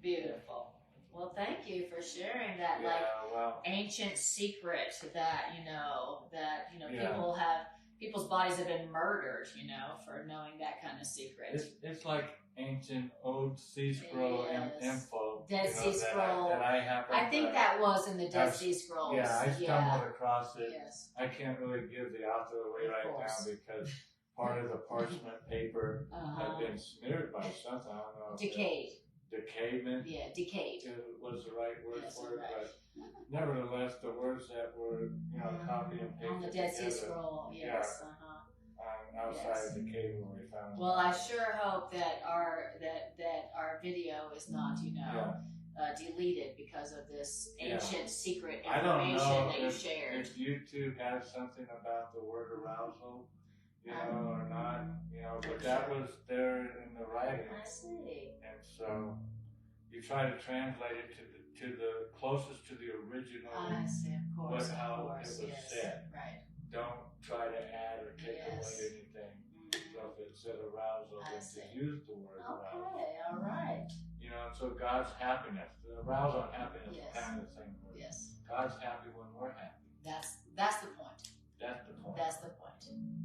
Beautiful. Well, thank you for sharing that, ancient secret that people's bodies have been murdered, for knowing that kind of secret. It's like ancient old sea scroll info Dead Sea Scroll. That I happened I think that was in the Dead Sea Scrolls. Yeah, I stumbled across it. Yes. I can't really give the author away right now because part of the parchment paper had been smeared by something. I don't know. Decayed. Decayment? Yeah, decayed. Was the right word for it, right. but nevertheless, the words that were, copy and paste on the Dead Sea Scroll, yes. Outside the cave where we found. Well, I sure hope that our video is not, deleted because of this ancient secret information that you shared. If YouTube has something about the word arousal, or not, but that was there in the writing. I see. And so you try to translate it to the closest to the original. I see, of course. How it was said. Right. Don't try to add or take away anything. So if it said arousal, then to use the word arousal. Okay, all right. So God's happiness, the arousal and happiness are kind of the same word. Yes. God's happy when we're happy. That's the point. That's the point. That's the point.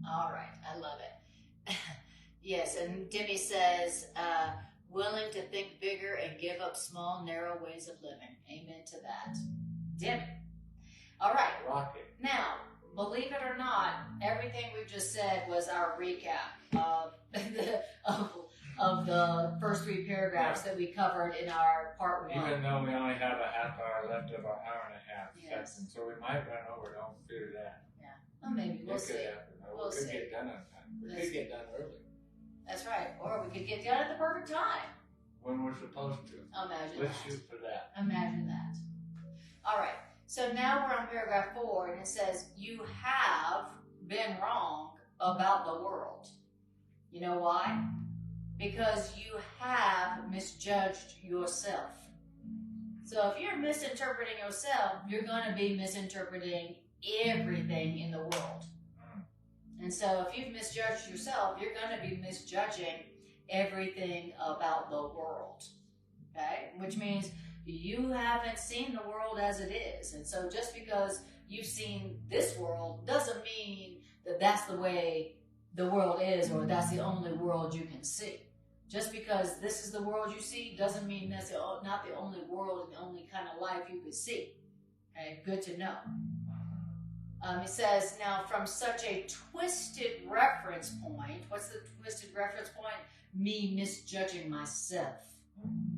All right, I love it. Yes, and Demi says, willing to think bigger and give up small, narrow ways of living. Amen to that. Demi. All right. Rocket. Now, believe it or not, everything we've just said was our recap of the first 3 paragraphs that we covered in our part 1. Even though we only have a half hour left of our hour and a half session, so we might run over. Don't fear that. Yeah. Well, maybe we'll see. We could get done on time. We could get done early. That's right. Or we could get done at the perfect time. When we're supposed to. Let's shoot for that. Imagine that. All right. So now we're on paragraph 4, and it says, you have been wrong about the world. You know why? Because you have misjudged yourself. So if you're misinterpreting yourself, you're going to be misinterpreting everything in the world. And so if you've misjudged yourself, you're going to be misjudging everything about the world. Okay? Which means you haven't seen the world as it is. And so just because you've seen this world doesn't mean that that's the way the world is, or that's the only world you can see. Just because this is the world you see doesn't mean that's not the only world and the only kind of life you could see. Okay? Good to know. It says, now from such a twisted reference point, what's the twisted reference point? Me misjudging myself.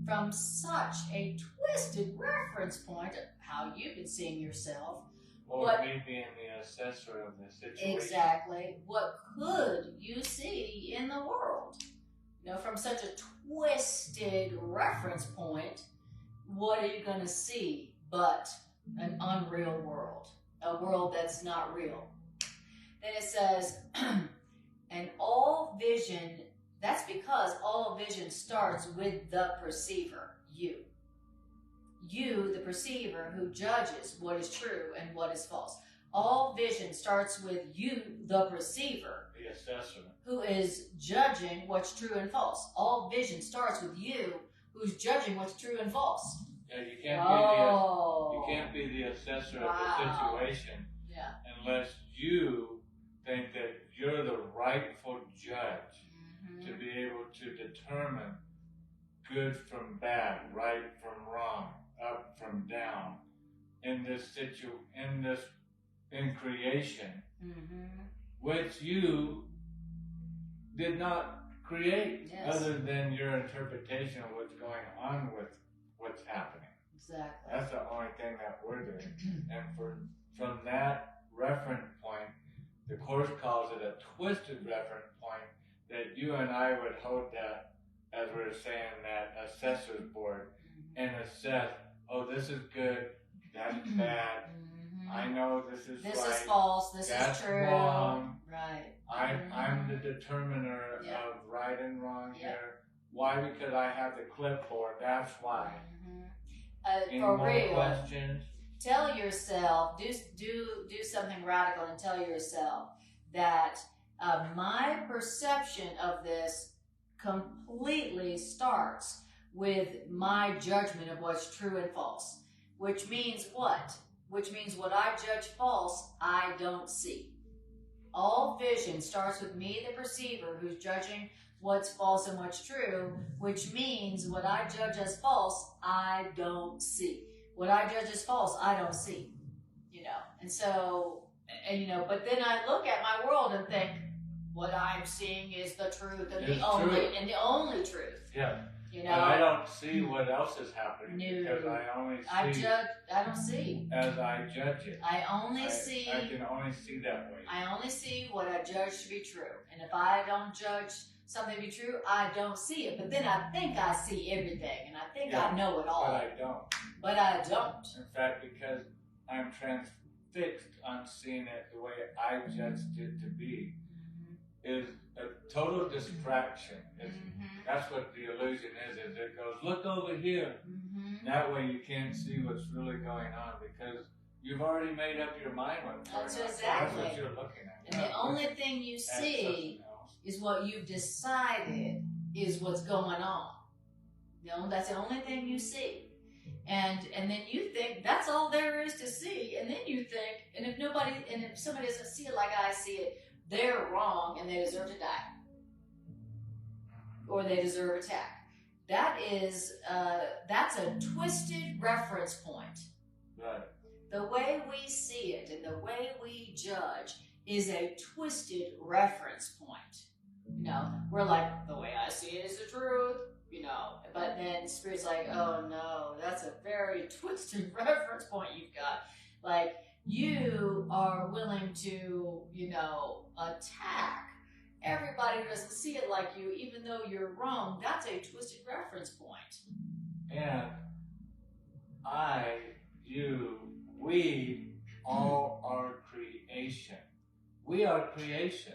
From such a twisted reference point of how you've been seeing yourself. Or me being the assessor of the situation. Exactly. What could you see in the world? From such a twisted reference point, what are you going to see but an unreal world? A world that's not real. Then it says, and all vision, that's because all vision starts with the perceiver, you. You, the perceiver, who judges what is true and what is false. All vision starts with you, the perceiver. The assessor. Who is judging what's true and false. All vision starts with you, who's judging what's true and false. Yeah, you can't be the assessor of the situation unless you think that you're the rightful judge to be able to determine good from bad, right from wrong, up from down in creation, which you did not create, other than your interpretation of what's going on with what's happening. Exactly. That's the only thing that we're doing. And from that reference point, the Course calls it a twisted reference point, that you and I would hold that, as we were saying, that assessor's board, and assess, oh, this is good, that's bad, I know this is right, this is false, this is true. Wrong. Right. I'm the determiner of right and wrong here. Why? Because I have the clipboard, that's why. Any for more real, questions? Tell yourself, do something radical and tell yourself that my perception of this completely starts with my judgment of what's true and false. Which means what? Which means what I judge false, I don't see. All vision starts with me, the perceiver, who's judging what's false and what's true, which means what I judge as false, I don't see. What I judge as false, I don't see. You know, and so, and you know, but then I look at my world and think, what I'm seeing is the truth and the only truth. Yeah. You know, but I don't see what else is happening because I only see. I don't see. As I judge it. I can only see that way. I only see what I judge to be true. And if I don't judge something to be true, I don't see it. But then I think I see everything and I think I know it all. But I don't. But I don't. In fact, because I'm transfixed on seeing it the way I judged it to be, is a total distraction. That's what the illusion is it goes, look over here. That way you can't see what's really going on because you've already made up your mind what's going on. Exactly. So that's what you're looking at. And the only thing you see is what you've decided is what's going on. That's the only thing you see. And then you think that's all there is to see. And then you think, and if somebody doesn't see it like I see it, they're wrong and they deserve to die. Or they deserve attack. That's a twisted reference point. Right. The way we see it and the way we judge is a twisted reference point. You know, we're like, the way I see it is the truth, you know, but then Spirit's like, oh no, that's a very twisted reference point you've got. Like, you are willing to, you know, attack everybody who doesn't see it like you, even though you're wrong. That's a twisted reference point. And we all are creation. We are creation.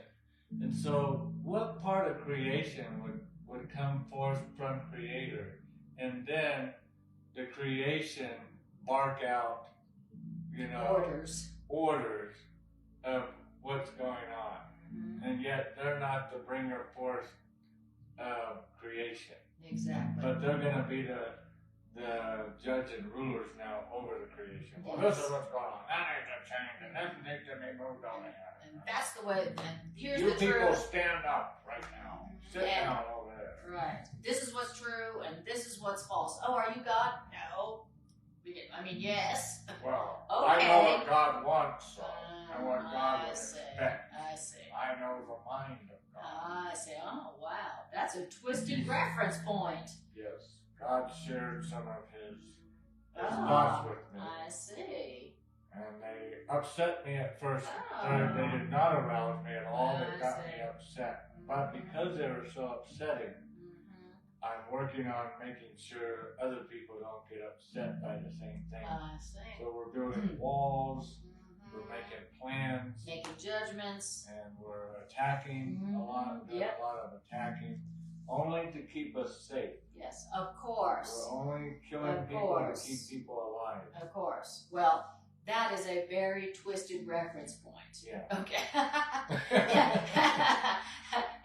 And so what part of creation would come forth from Creator? And then the creation bark out, you know, orders of what's going on. And yet they're not the bringer forth of creation. Exactly. But they're going to be the judge and rulers now over the creation. Well, this is what's going on. That needs to change, and this needs to be moved on. And that's the way. And here's you the truth. people stand up right now. Sit down over there. Right. This is what's true, and this is what's false. Oh, are you God? No. I mean, yes. Well, okay. I know what God wants, so I know what God would expect. I see. I know the mind of God. I see. Oh, wow. That's a twisted reference point. Yes. God shared some of his thoughts with me. I see. And they upset me at first. They did not arouse me at all. They got me upset. But because they were so upsetting, I'm working on making sure other people don't get upset by the same thing. I see. So we're building walls, we're making plans, making judgments, and we're attacking a lot of attacking, only to keep us safe. Yes, of course. We're only killing people to keep people alive. Of course. Well, that is a very twisted reference point. Yeah. Okay.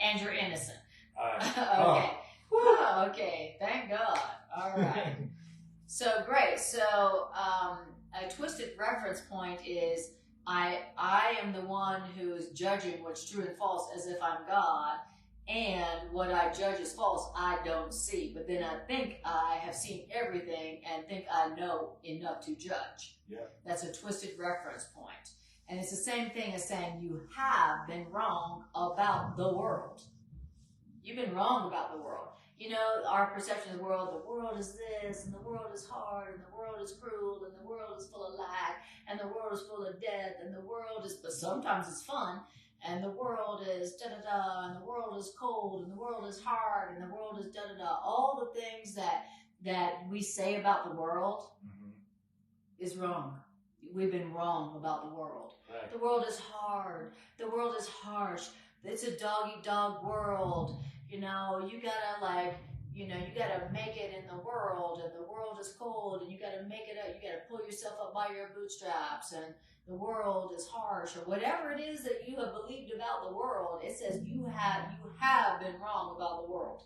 And you're innocent. Okay. Oh, okay, thank God. All right. So great. So a twisted reference point is I am the one who is judging what's true and false as if I'm God, and what I judge as false I don't see. But then I think I have seen everything and think I know enough to judge. Yeah. That's a twisted reference point. And it's the same thing as saying you have been wrong about the world. You've been wrong about the world. You know, our perception of the world is this, and the world is hard, and the world is cruel, and the world is full of lack, and the world is full of death, and the world is, but sometimes it's fun, and the world is da-da-da, and the world is cold, and the world is hard, and the world is da-da-da. All the things that we say about the world is wrong. We've been wrong about the world. Right. The world is hard. The world is harsh. It's a dog-eat-dog world. You know, you gotta you gotta make it in the world, and the world is cold, and you gotta make it up. You gotta pull yourself up by your bootstraps, and the world is harsh, or whatever it is that you have believed about the world. It says you have been wrong about the world.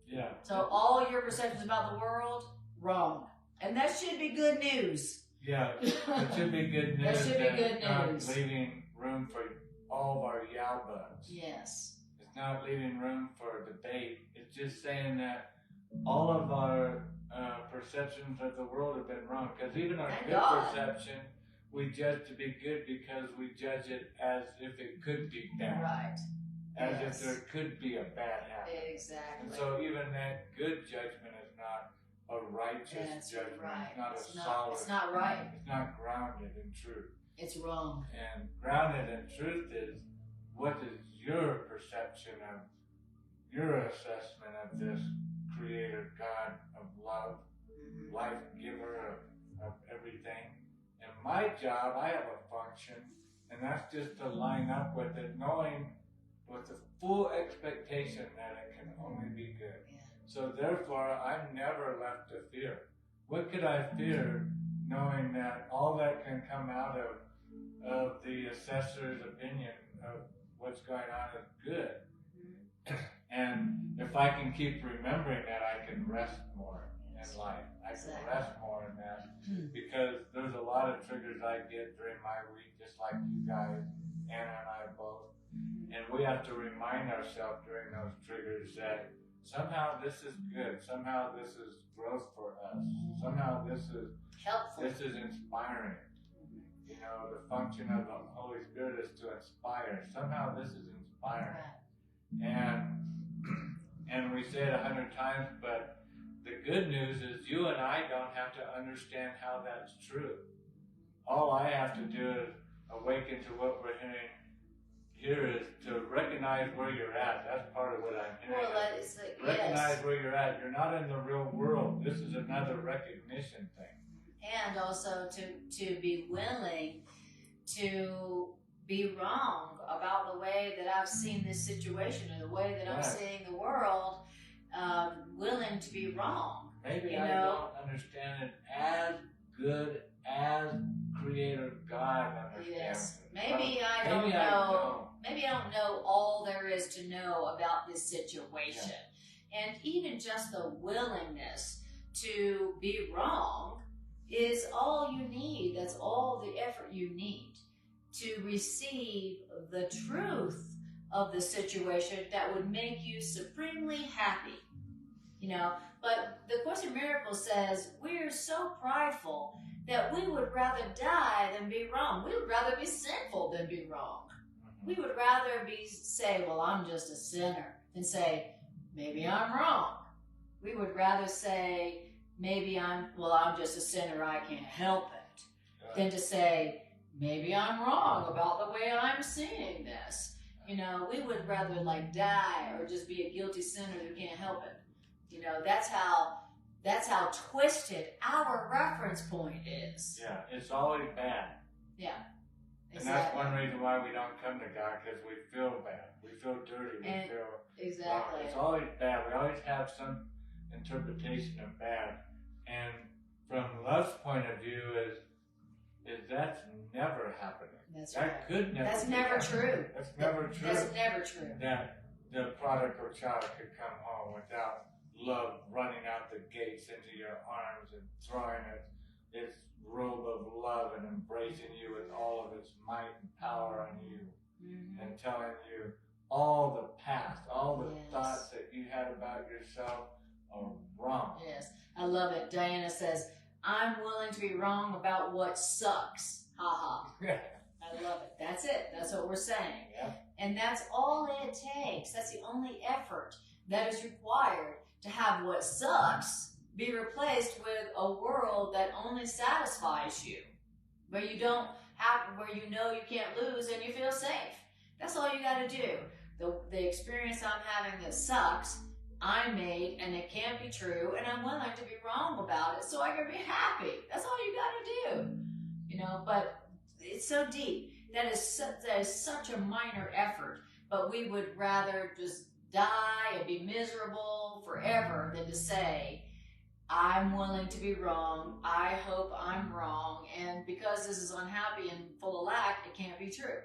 Yeah. So all your perceptions about the world, wrong, and that should be good news. Yeah, it should be good news. That should be good not news. Leaving room for all of our yeah buts. Yes. It's not leaving room for debate. It's just saying that all of our perceptions of the world have been wrong. Because even our good perception, we judge to be good because we judge it as if it could be bad. Right. As if there could be a bad habit. Exactly. And so even that good judgment is not a righteous judgment. Right. It's not a solid. It's not right. It's not grounded in truth. It's wrong. And grounded in truth is, what is your perception of, your assessment of this Creator, God of love, life giver of everything. And my job, I have a function, and that's just to line up with it, knowing with the full expectation that it can only be good. Yeah. So therefore, I'm never left to fear. What could I fear, knowing that all that can come out of the assessor's opinion of what's going on is good? And if I can keep remembering that, I can rest more in life. I can rest more in that, because there's a lot of triggers I get during my week, just like you guys, Anna and I both. And we have to remind ourselves during those triggers that somehow this is good. Somehow this is growth for us. Somehow this is helpful. This is inspiring. You know, the function of the Holy Spirit is to inspire. Somehow this is inspiring. And we say it 100 times, but the good news is you and I don't have to understand how that's true. All I have to do is awaken to what we're hearing here, is to recognize where you're at. That's part of what I'm hearing. Well, that is like, recognize where you're at. You're not in the real world. This is another recognition thing. And also to be willing to be wrong about the way that I've seen this situation or the way that I'm seeing the world, willing to be wrong. Maybe I don't understand it as good as Creator God understands Yes. it. Maybe I don't know. Maybe I don't know all there is to know about this situation. Yeah. And even just the willingness to be wrong is all you need. That's all the effort you need to receive the truth of the situation that would make you supremely happy. You know, but the Course in Miracles says we're so prideful that we would rather die than be wrong. We would rather be sinful than be wrong. We would rather say, well, I'm just a sinner, than say, maybe I'm wrong. We would rather say, maybe I'm just a sinner, I can't help it, than to say, maybe I'm wrong about the way I'm seeing this. You know, we would rather die or just be a guilty sinner who can't help it. You know, that's how twisted our reference point is. Yeah, it's always bad. Yeah. Exactly. And that's one reason why we don't come to God, because we feel bad. We feel dirty. We feel exactly. It's always bad. We always have some interpretation of bad. And from love's point of view is that's never happening. That's that right. Could never. That's never true. That's never true. That's never true. That the prodigal child could come home without love running out the gates into your arms and throwing its robe of love and embracing you with all of its might and power on you, and telling you all the past, all the thoughts that you had about yourself are wrong. Yes, I love it. Diana says, I'm willing to be wrong about what sucks. Ha ha. I love it. That's it. That's what we're saying. Yeah. And that's all it takes. That's the only effort that is required to have what sucks be replaced with a world that only satisfies you, where you don't have, where you know you can't lose and you feel safe. That's all you got to do. The experience I'm having that sucks, I made, and it can't be true, and I'm willing to be wrong about it so I can be happy. That's all you got to do. You know, but it's so deep. That is such a minor effort, but we would rather just die and be miserable forever than to say, I'm willing to be wrong, I hope I'm wrong, and because this is unhappy and full of lack, it can't be true.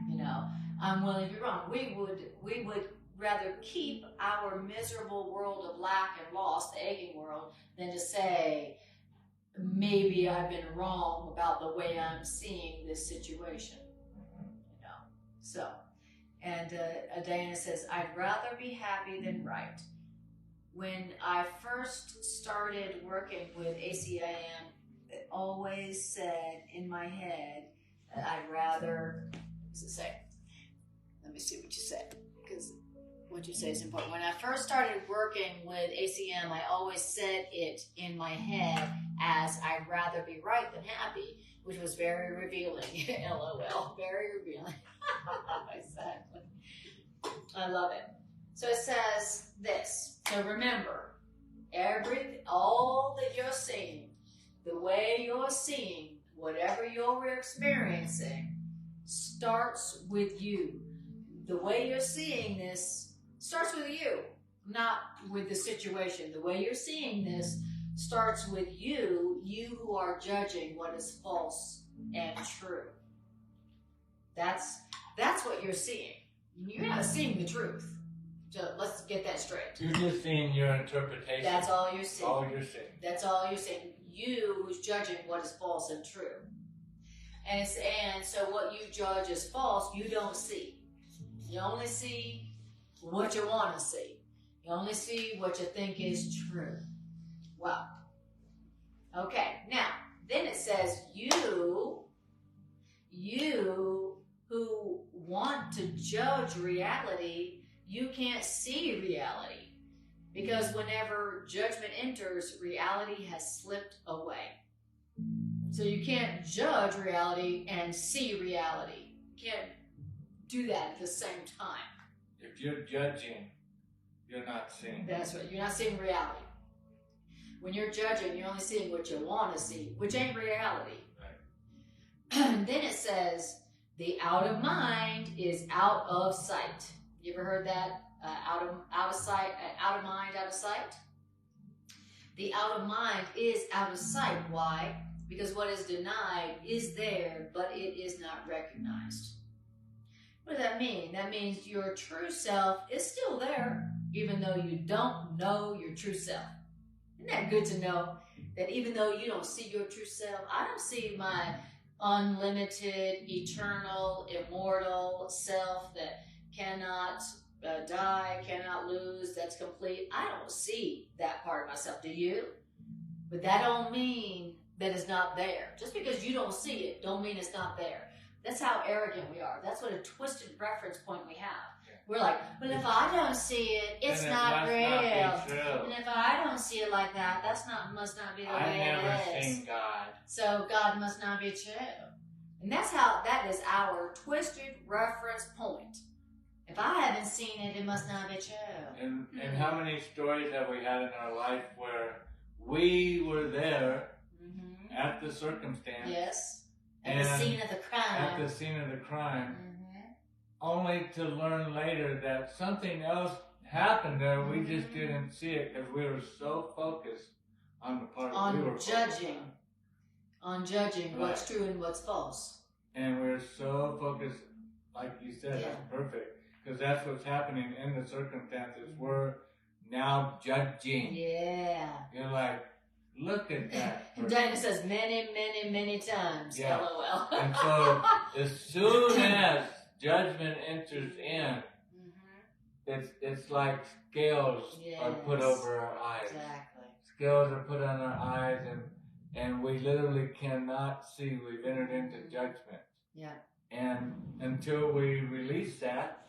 You know, I'm willing to be wrong. We would rather keep our miserable world of lack and loss, the aching world, than to say, maybe I've been wrong about the way I'm seeing this situation. You know, so, And Diana says, I'd rather be happy than right. When I first started working with ACIM, it always said in my head, I'd rather, what does it say? Let me see what you said, because what you say is important. When I first started working with ACM, I always said it in my head as I'd rather be right than happy, which was very revealing. LOL, very revealing. Exactly. I love it. So it says this. So remember, all that you're seeing, the way you're seeing, whatever you're experiencing, starts with you. The way you're seeing this starts with you, not with the situation. The way you're seeing this starts with you, you who are judging what is false and true. That's what you're seeing. You're not seeing the truth. So let's get that straight. You're just seeing your interpretation. That's all you're seeing. All you're seeing. That's all you're seeing. You who's judging what is false and true. And so what you judge as false, you don't see. You only see what you want to see. You only see what you think is true. Wow. Okay, now, then it says you who want to judge reality, you can't see reality. Because whenever judgment enters, reality has slipped away. So you can't judge reality and see reality. You can't do that at the same time. If you're judging, you're not seeing. That's right. You're not seeing reality. When you're judging, you're only seeing what you want to see, which ain't reality. Right. And then it says, the out of mind is out of sight. You ever heard that? Out of sight, out of mind, out of sight. The out of mind is out of sight. Why? Because what is denied is there, but it is not recognized. What does that mean? That means your true self is still there, even though you don't know your true self. Isn't that good to know? That even though you don't see your true self, I don't see my unlimited, eternal, immortal self that cannot die, cannot lose, that's complete. I don't see that part of myself. Do you? But that don't mean that it's not there. Just because you don't see it, don't mean it's not there. That's how arrogant we are. That's what a twisted reference point we have. We're like, but if I don't see it, it's not real. And if I don't see it like that, must not be the way it is. I never seen God. So God must not be true. And that is our twisted reference point. If I haven't seen it, it must not be true. And how many stories have we had in our life where we were there at the circumstance? Yes. At the scene of the crime. At the scene of the crime. Only to learn later that something else happened there. We just didn't see it because we were so focused on the part we were judging. On judging what's true and what's false. And we're so focused, like you said, that's perfect. Because that's what's happening in the circumstances. We're now judging. Yeah. You're like, look at that. And Diana says many, many, many times. Yeah. LOL. And so as soon as judgment enters in, it's like scales are put over our eyes. Exactly. Scales are put on our eyes, and we literally cannot see. We've entered into judgment. Yeah. And until we release that,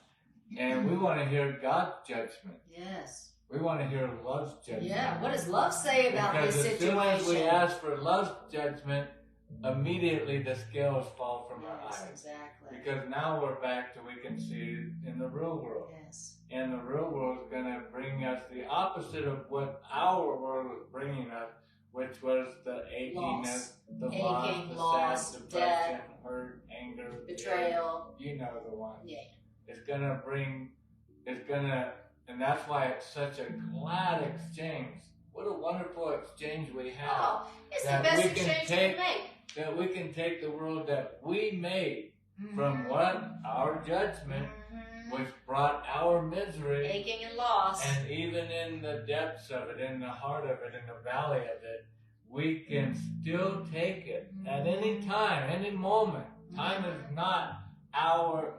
and we want to hear God's judgment. Yes. We want to hear love's judgment. Yeah. What does love say about this situation? Because as soon as we ask for love's judgment, immediately the scales fall from our eyes. Exactly. Because now we're back to we can see it in the real world. Yes. And the real world is going to bring us the opposite of what our world was bringing us, which was the achiness, the loss, the sad depression, hurt, anger, betrayal. You know the one. Yeah. And that's why it's such a glad exchange. What a wonderful exchange we have. Oh, it's the best exchange we can make. That we can take the world that we made from what? Our judgment, which brought our misery. Aching and loss. And even in the depths of it, in the heart of it, in the valley of it, we can still take it at any time, any moment. Time is not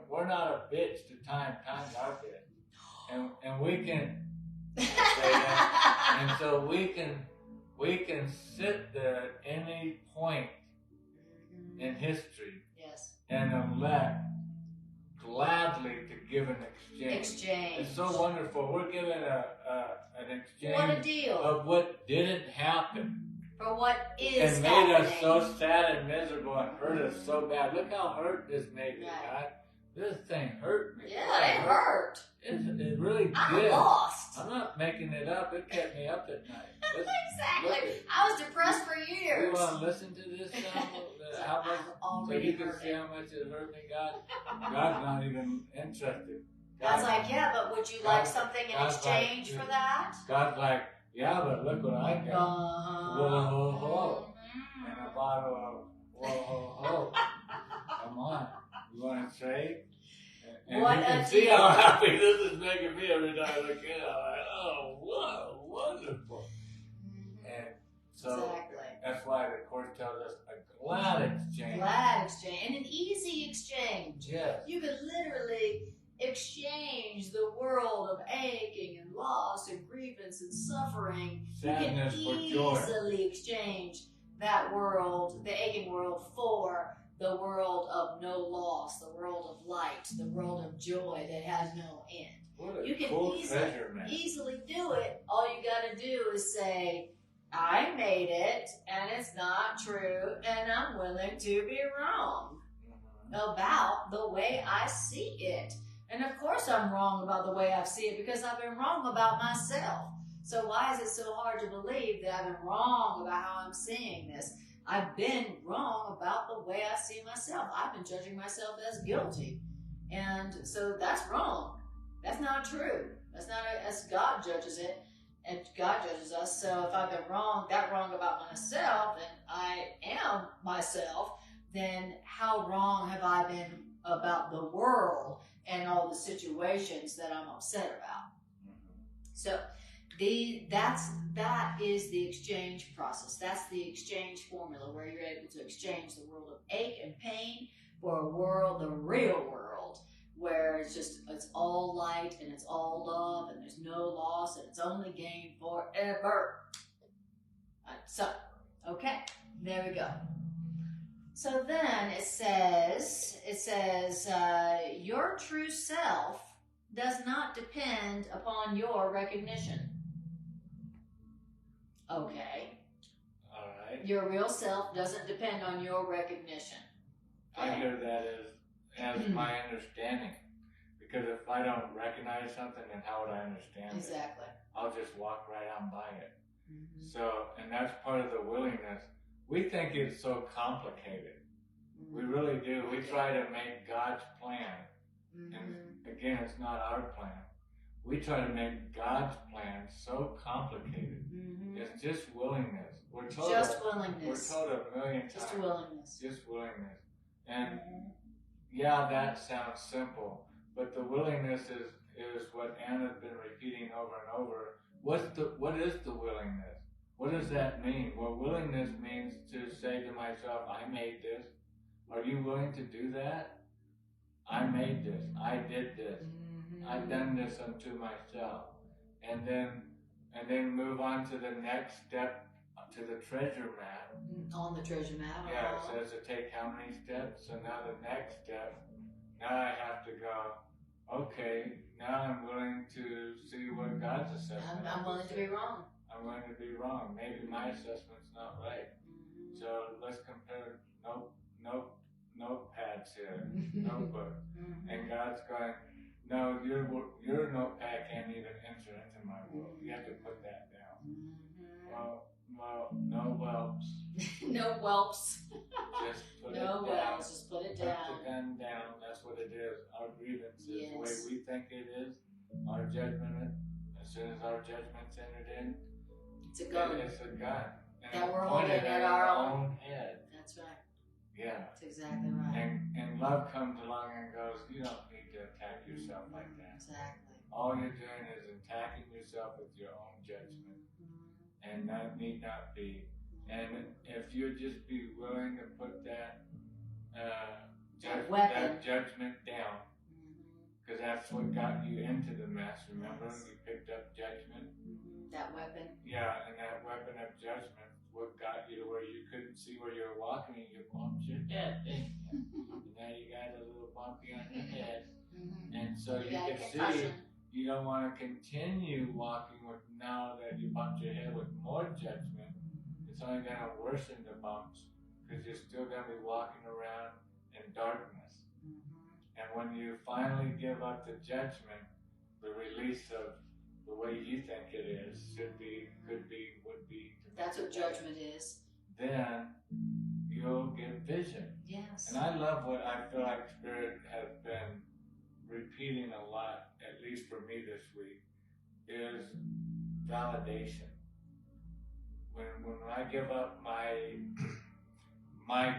we're not a bitch to time. Time's our bitch. And we can say that. And so we can sit there at any point in history and elect gladly to give an exchange. It's so wonderful. We're giving an exchange what a deal. Of what didn't happen. For what is and made us so sad and miserable and hurt us so bad. Look how hurt this made me, God. This thing hurt me. Yeah, it hurt. It really did. I lost. I'm not making it up. It kept me up at night. Exactly. I was depressed for years. You want to listen to this song? How much, so you can see how much it hurt me, God? God's not even interested. God's like, yeah, but would you like something in exchange for that? God's like, yeah, but look what I got. Whoa. And a bottle of whoa. Come on. You want to trade? And what you can see how happy this is making me every time I look at it. I'm like, oh, wow, wonderful. And so that's why the Course tells us a glad exchange. Glad exchange. And an easy exchange. Yes. You could literally exchange the world of aching and loss and grievance and suffering. Sadness you can for joy. Easily exchange that world, the aching world, for the world of no loss, the world of light, the world of joy that has no end. What a you can cool treasure, man. easily do it. All you got to do is say, I made it, and it's not true, and I'm willing to be wrong about the way I see it. And of course I'm wrong about the way I see it because I've been wrong about myself. So why is it so hard to believe that I've been wrong about how I'm seeing this? I've been wrong about the way I see myself. I've been judging myself as guilty. And so that's wrong. That's not true. That's not as God judges it. And God judges us. So if I've been wrong about myself, and I am myself, then how wrong have I been about the world and all the situations that I'm upset about? So that is the exchange process. That's the exchange formula where you're able to exchange the world of ache and pain for a world, the real world, where it's all light and it's all love and there's no loss and it's only gain forever. So, okay, there we go. So then it says, your true self does not depend upon your recognition. Okay. All right. Your real self doesn't depend on your recognition. Okay. I hear that as my understanding. Because if I don't recognize something, then how would I understand it? Exactly. I'll just walk right on by it. So, and that's part of the willingness. We think it's so complicated. We really do. We try to make God's plan. And again, it's not our plan. We try to make God's plan so complicated. It's just willingness. We're told willingness. We're told a million times. Just willingness. Just willingness. And yeah, that sounds simple. But the willingness is what Anna's been repeating over and over. What is the willingness? What does that mean? Well, willingness means to say to myself, I made this. Are you willing to do that? I made this. I did this. I've done this unto myself. And then move on to the next step, to the treasure map. On the treasure map. Yeah, it says to take how many steps? So now the next step, now I have to go, okay, now I'm willing to see what God's assessment is. I'm willing to be wrong. I'm willing to be wrong. Maybe my assessment's not right. So let's compare notepads here, notebook. And God's going, no, your notepad can't even enter into my world. You have to put that down. Well, no whelps. No whelps. Just put it down. Just put it down. Put the gun down. That's what it is. Our grievance is the way we think it is. Our judgment, as soon as our judgment's entered in, it's a gun. It's a gun. And that we're holding at our own head. That's right. Yeah. That's exactly right. And love comes along and goes, you don't need to attack yourself like that. Exactly. All you're doing is attacking yourself with your own judgment. And that need not be. And if you just be willing to put that that judgment down. Because that's what got you into the mess, remember? Yes. You picked up judgment. That weapon. Yeah, and that weapon of judgment, what got you to where you couldn't see where you were walking and you bumped your head. And now you got a little bumpy on your head. And so you can see you don't want to continue walking with, now that you bumped your head, with more judgment. It's only going to worsen the bumps because you're still going to be walking around in darkness. And when you finally give up the judgment, the release of the way you think it is, should be, could be, would be. That's what judgment is. Then you'll get vision. Yes. And I love what I feel like Spirit has been repeating a lot, at least for me this week, is validation. When I give up my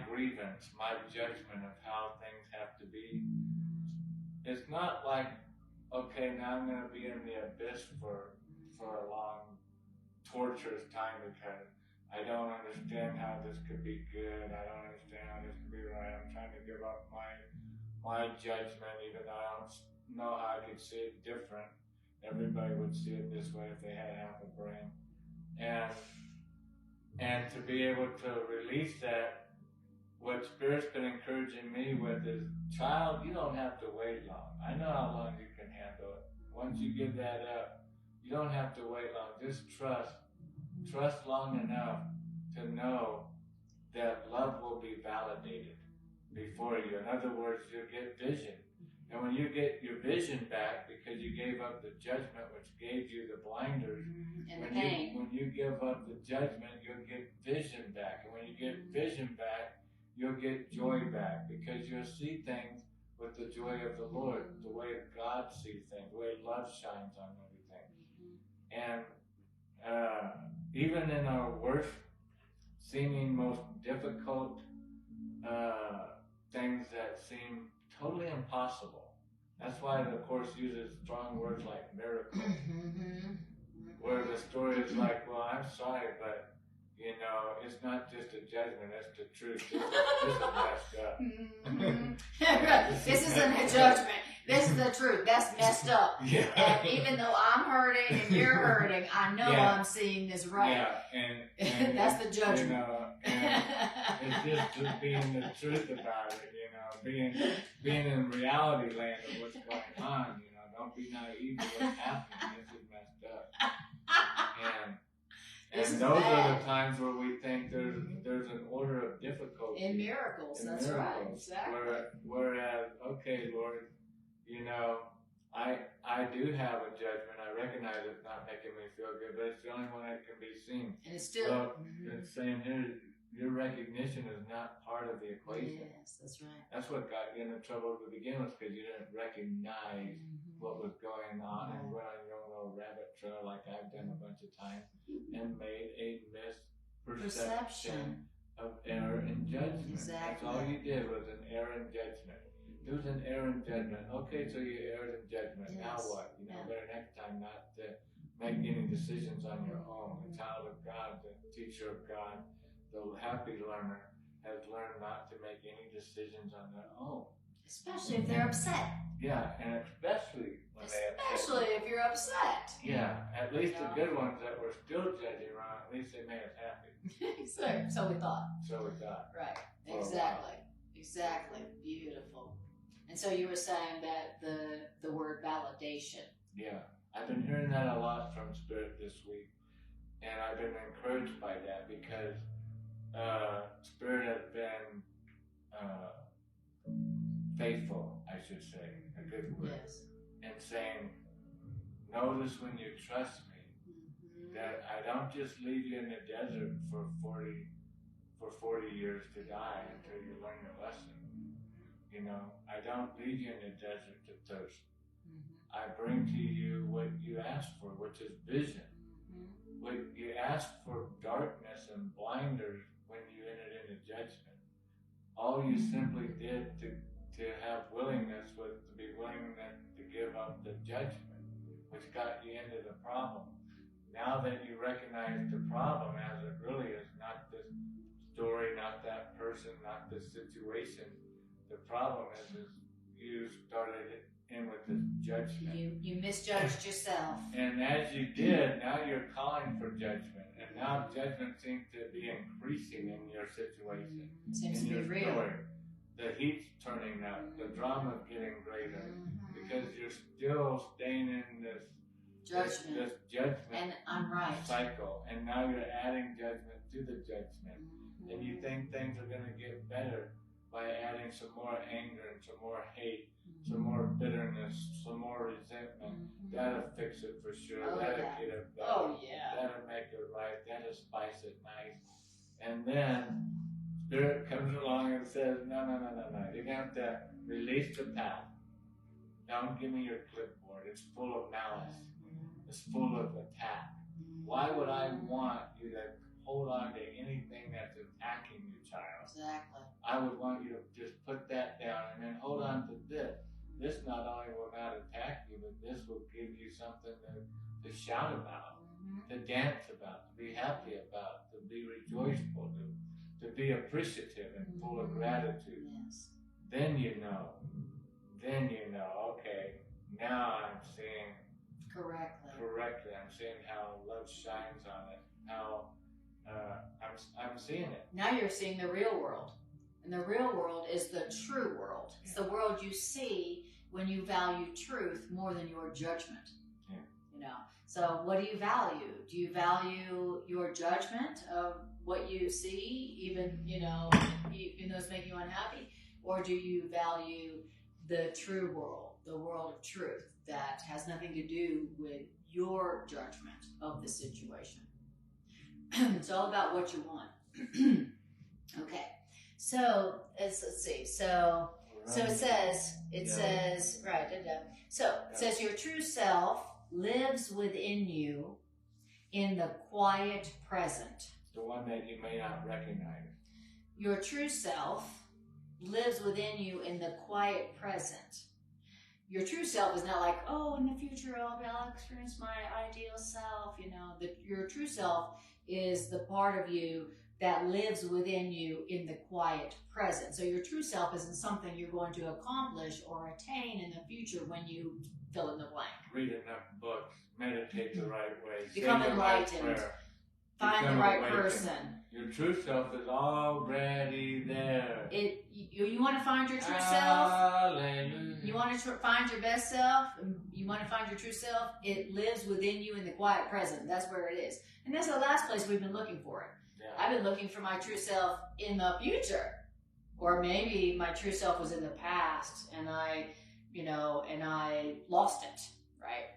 grievance, my judgment of how things have to be, it's not like, okay, now I'm going to be in the abyss for a long, torturous time because I don't understand how this could be good. I don't understand how this could be right. I'm trying to give up my judgment, even though I don't know how I could see it different. Everybody would see it this way if they had half a brain. And to be able to release that, what Spirit's been encouraging me with is, child, you don't have to wait long. I know how long you can handle it. Once you give that up, you don't have to wait long. Just trust. Trust long enough to know that love will be validated before you. In other words, you'll get vision. And when you get your vision back, because you gave up the judgment, which gave you the blinders, and the pain. When you give up the judgment, you'll get vision back. And when you get vision back, you'll get joy back, because you'll see things with the joy of the Lord, the way God sees things, the way love shines on everything. And even in our worst, seeming most difficult things that seem totally impossible, that's why the Course uses strong words like miracle, where the story is like, well, I'm sorry, but you know, it's not just a judgment, it's the truth. This is messed up. This isn't a judgment. This is the truth. That's messed up. Yeah. And even though I'm hurting and you're hurting, I know I'm seeing this right. Yeah, and that's the judgment. You know, and it's just being the truth about it, you know, being in reality land of what's going on, you know. Don't be naive to what's happening. This is messed up. And those are the times where we think there's an order of difficulty. In miracles, that's right. Exactly. Whereas, okay, Lord, you know, I do have a judgment. I recognize it's not making me feel good, but it's the only one that can be seen. And it's still... So, it's saying here, your recognition is not part of the equation. Yes, that's right. That's what got you into trouble to begin with, because you didn't recognize what was going on and went on your own little rabbit trail like I've done a bunch of times and made a misperception of error and judgment. Exactly. That's all you did was an error in judgment. It was an error in judgment. Okay, so you erred in judgment. Yes. Now what? You know, better next time not to make any decisions on your own. The child of God, the teacher of God, the happy learner has learned not to make any decisions on their own. Especially if they're upset. Yeah, and especially when especially if you're upset. Yeah, at least the good ones that were still judging around, at least they made us happy. So we thought. So we thought. Right. Exactly. Exactly. Beautiful. And so you were saying that the word validation. Yeah. I've been hearing that a lot from Spirit this week. And I've been encouraged by that because Spirit has been faithful, I should say, a good word. Yes. And saying, notice when you trust me, that I don't just leave you in the desert for 40 years to die until you learn your lesson. You know, I don't leave you in the desert to thirst. I bring to you what you asked for, which is vision. What you asked for, darkness and blinders, when you entered into judgment. All you simply did to have willingness was to be willing to give up the judgment, which got you into the problem. Now that you recognize the problem as it really is, not this story, not that person, not this situation, The problem is you started in with the judgment. You misjudged yourself. And as you did, now you're calling for judgment. And now judgment seems to be increasing in your situation. Seems in to your be real. story. The heat's turning up, the drama's getting greater, because you're still staying in this judgment. This judgment and I'm right. cycle. And now you're adding judgment to the judgment. And you think things are going to get better by adding some more anger and some more hate, some more bitterness, some more resentment. That'll fix it for sure. That'll get it better. That'll make it right. That'll spice it nice. And then Spirit comes along and says, no. You're going to have to release the path. Don't give me your clipboard. It's full of malice. It's full of attack. Why would I want you to hold on to anything that's attacking you, child? Exactly. I would want you to just put that down and then hold on to this. This not only will not attack you, but this will give you something to shout about, to dance about, to be happy about, to be rejoiceful, to be appreciative and full of gratitude. Yes. Then you know, okay, now I'm seeing correctly. I'm seeing how love shines on it, how I'm seeing it. Now you're seeing the real world. And the real world is the true world. It's the world you see when you value truth more than your judgment. Yeah. You know. So what do you value? Do you value your judgment of what you see, even though it's making you unhappy? Or do you value the true world, the world of truth that has nothing to do with your judgment of the situation? It's all about what you want. Okay. So let's see. So it says, your true self lives within you in the quiet present. The one that you may not recognize. Your true self lives within you in the quiet present. Your true self is not like, oh, in the future I'll experience my ideal self. Your true self is the part of you that lives within you in the quiet present. So your true self isn't something you're going to accomplish or attain in the future when you fill in the blank. Read enough books, meditate the right way, become enlightened, find the right person. Your true self is already there. You want to find your true self? Hallelujah. You want to find your best self? You want to find your true self? It lives within you in the quiet present. That's where it is. And that's the last place we've been looking for it. Yeah. I've been looking for my true self in the future. Or maybe my true self was in the past and I lost it, right?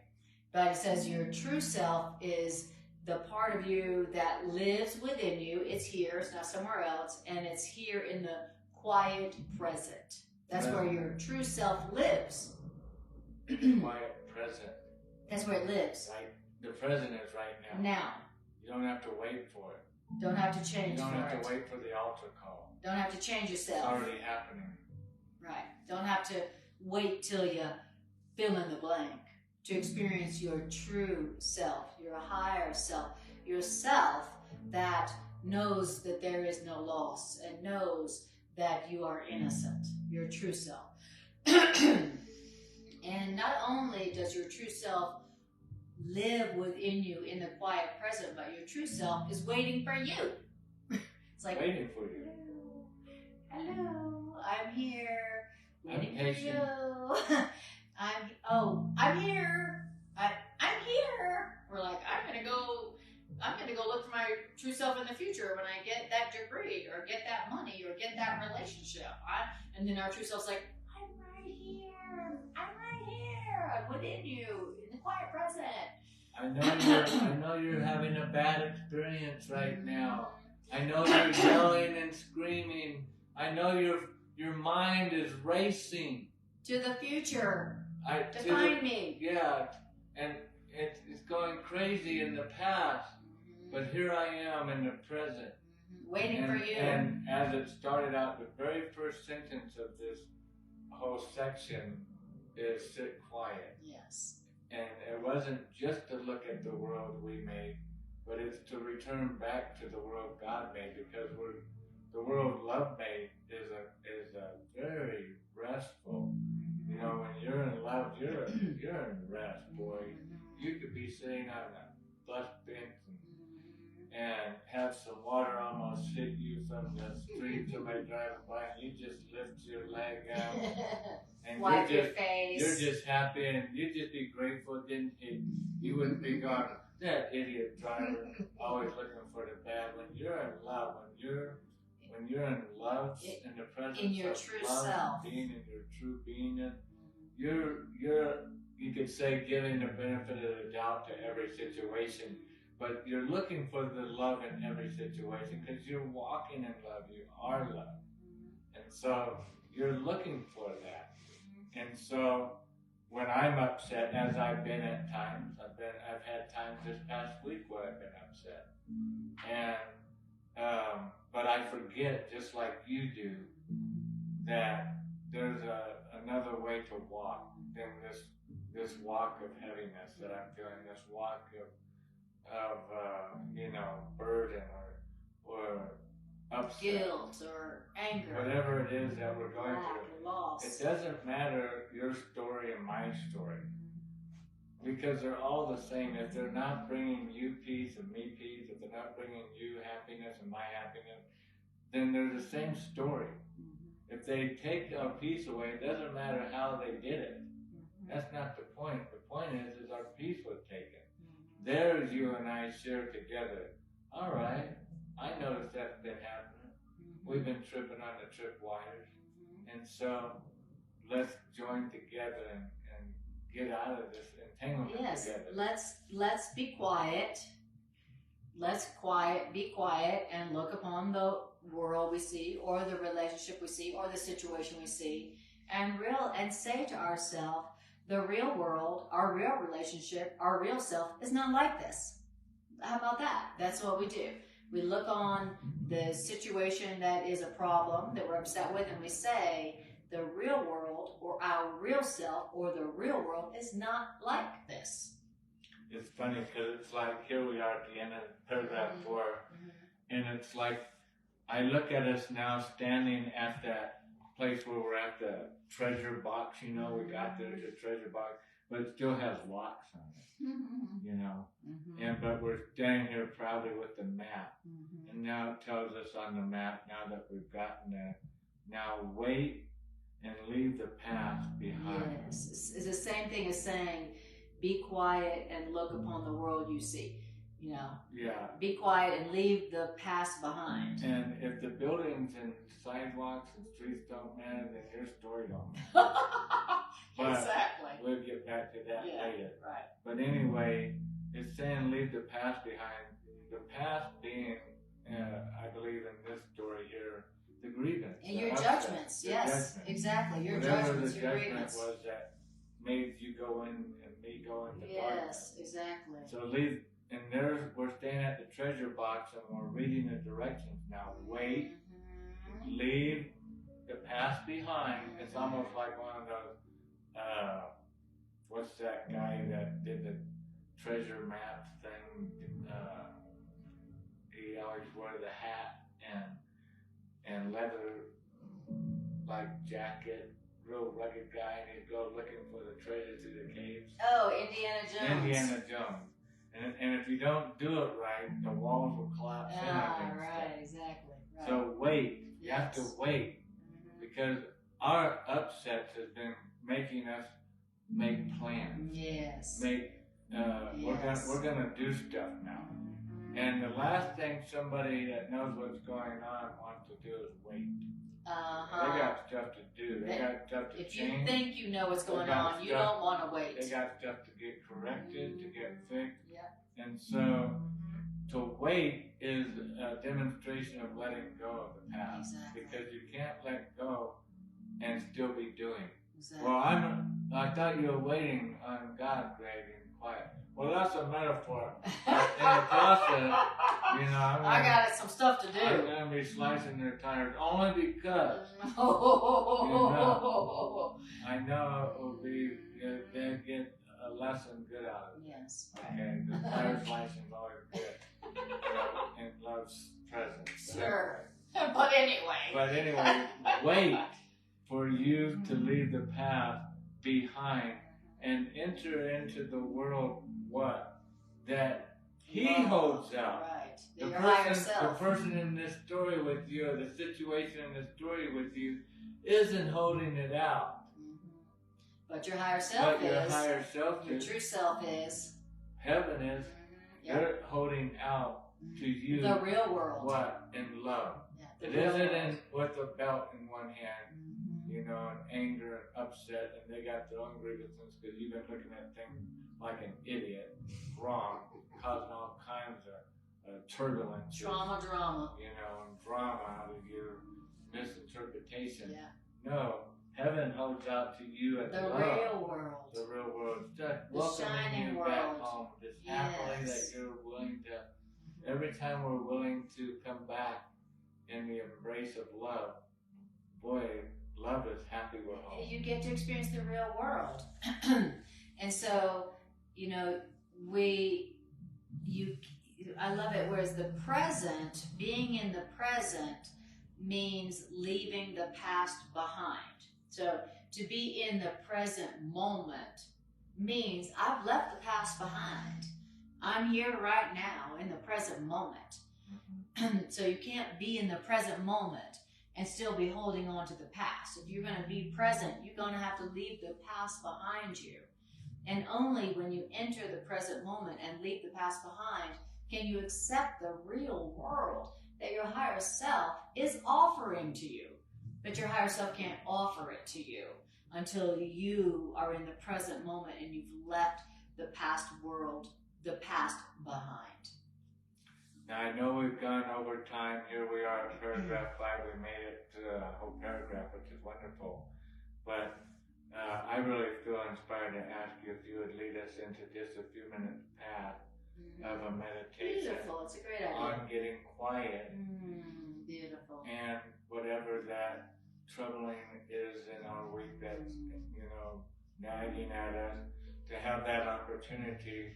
But it says your true self is the part of you that lives within you. It's here, it's not somewhere else, and it's here in the quiet present. That's where your true self lives. Quiet present. That's where it lives. Right. The present is right now. Now. You don't have to wait for it. Don't have to change for it. You don't have to wait for the altar call. Don't have to change yourself. It's already happening. Right. Don't have to wait till you fill in the blank to experience your true self, your higher self, your self that knows that there is no loss and knows that you are innocent, your true self. And not only does your true self live within you in the quiet present, but your true self is waiting for you. It's like, waiting for you. Hello, I'm here. Waiting I'm for you. I'm here. I'm here. We're like, I'm gonna go look for my true self in the future when I get that degree or get that money or get that relationship. And then our true self's like, I'm right here. I'm within you in the quiet present. I know you're having a bad experience right now. I know you're yelling and screaming. I know your mind is racing to the future to find me. Yeah, and it's going crazy in the past, but here I am in the present. Waiting for you. And as it started out, the very first sentence of this whole section is sit quiet. Yes. And it wasn't just to look at the world we made, but it's to return back to the world God made, because the world love mate is a very restful. You know, when you're in love, you're in rest, boy. You could be sitting on a bus bench and have some water almost hit you from the street, somebody driving by, and you just lift your leg up. And wipe your face. You're just happy, and you'd just be grateful. Then you wouldn't be going, that idiot driver, always looking for the bad. When you're in love, when you're in love, in the presence in your of true love, self, being in your true being, you could say giving the benefit of the doubt to every situation. But you're looking for the love in every situation because you're walking in love. You are love. And so you're looking for that. And so when I'm upset, as I've been at times, I've had times this past week where I've been upset. And but I forget, just like you do, that there's another way to walk than this walk of heaviness that I'm feeling, this walk of burden or upset, guilt or anger, whatever it is that we're going through. Loss. It doesn't matter your story and my story, because they're all the same. If they're not bringing you peace and me peace, if they're not bringing you happiness and my happiness, then they're the same story. If they take our peace away, it doesn't matter how they did it. That's not the point. The point is our peace was taken. There's you and I shared together. All right, I noticed that's been happening. We've been tripping on the tripwires. And so let's join together and get out of this entanglement together. Let's be quiet. Let's be quiet and look upon the world we see, or the relationship we see, or the situation we see, and say to ourselves, the real world, our real relationship, our real self is not like this. How about that? That's what we do. We look on the situation that is a problem that we're upset with, and we say, the real world, or our real self, or the real world is not like this. It's funny because it's like, here we are at the end of paragraph 4, and it's like, I look at us now standing at that place where we're at the treasure box, we got there, the treasure box, but it still has locks on it, but we're standing here proudly with the map, and now it tells us on the map, now that we've gotten there, now wait and leave the past behind. Yes, it's the same thing as saying, be quiet and look upon the world you see. Yeah. Be quiet and leave the past behind. And if the buildings and sidewalks and streets don't matter, then your story don't matter. Exactly. We'll get back to that later. Right. But anyway, it's saying leave the past behind. The past being, I believe in this story here, the grievance. And your judgments, yes, exactly. Your judgments, your grievance. Whatever the judgment was that made you go in and me go into darkness. Yes, exactly. So and we're staying at the treasure box and we're reading the directions. Now wait, leave the past behind. It's almost like one of those, what's that guy that did the treasure map thing? He always wore the hat and leather like jacket, real rugged guy, and he'd go looking for the treasure through the caves. Oh, Indiana Jones. Indiana Jones. And if you don't do it right, the walls will collapse in against right, exactly. Right. So wait. You have to wait. Because our upsets has been making us make plans. Yes. We're gonna do stuff now. And the last thing somebody that knows what's going on wants to do is wait. They got stuff to do. They got stuff to change. If you think you know what's going on, you don't want to wait. They got stuff to get corrected, to get fixed. Yeah. And so to wait is a demonstration of letting go of the past. Exactly. Because you can't let go and still be doing. Exactly. Well, I thought you were waiting on God, Greg, and quiet. Well, that's a metaphor. In the process, I got some stuff to do. I'm going to be slicing their tires only because I know it will be, they'll get a lesson good out of it. Yes. Okay, the tire slicing is always good. In love's presence. Sure. But anyway. But anyway, wait for you to leave the path behind and enter into the world that he holds out. Right. The person in this story with you, or the situation in this story with you, isn't holding it out. But your higher self is. Your higher self your is. True self is. Heaven is. They're holding out to you. The real world. What? In love. Yeah, It isn't with a belt in one hand, you know, and anger and upset, and they got their own grievances because you've been looking at things like an idiot, wrong, causing all kinds of turbulence. Drama. You know, and drama out of your misinterpretation. Yeah. No, heaven holds out to you and the love. Real world. The real world. Just the welcoming you world. back home. Just happily that you're willing to, every time we're willing to come back in the embrace of love, boy, love is happy we're home. You get to experience the real world. And so, you know, I love it, whereas the present, being in the present means leaving the past behind. So to be in the present moment means I've left the past behind. I'm here right now in the present moment. So you can't be in the present moment and still be holding on to the past. If you're going to be present, you're going to have to leave the past behind you. And only when you enter the present moment and leave the past behind can you accept the real world that your higher self is offering to you. But your higher self can't offer it to you until you are in the present moment and you've left the past world, the past behind. Now, I know we've gone over time. Here we are at paragraph 5. We made it to the whole paragraph, which is wonderful. But I really feel inspired to ask you if you would lead us into just a few minutes path of a meditation. Beautiful. It's a great idea. On getting quiet. Beautiful. And whatever that troubling is in our week that's, you know, nagging at us, to have that opportunity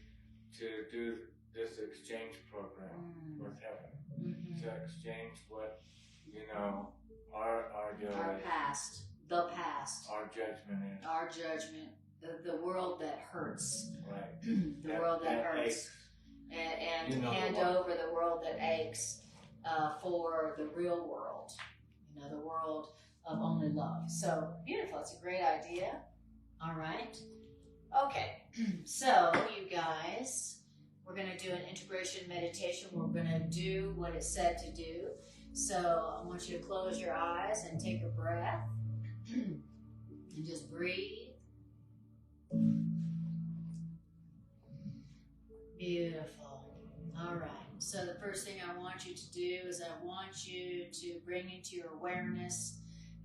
to do this exchange program with heaven, to exchange what, you know, our joy, our past, the past, our judgment is, our judgment, the world that hurts, right? The world that hurts, aches. and you know, hand over the world that aches for the real world, you know, the world of only love. So beautiful. It's a great idea. All right. Okay. So you guys, we're going to do an integration meditation. We're going to do what it said to do. So I want you to close your eyes and take a breath and just breathe. Beautiful. All right. So the first thing I want you to do is I want you to bring into your awareness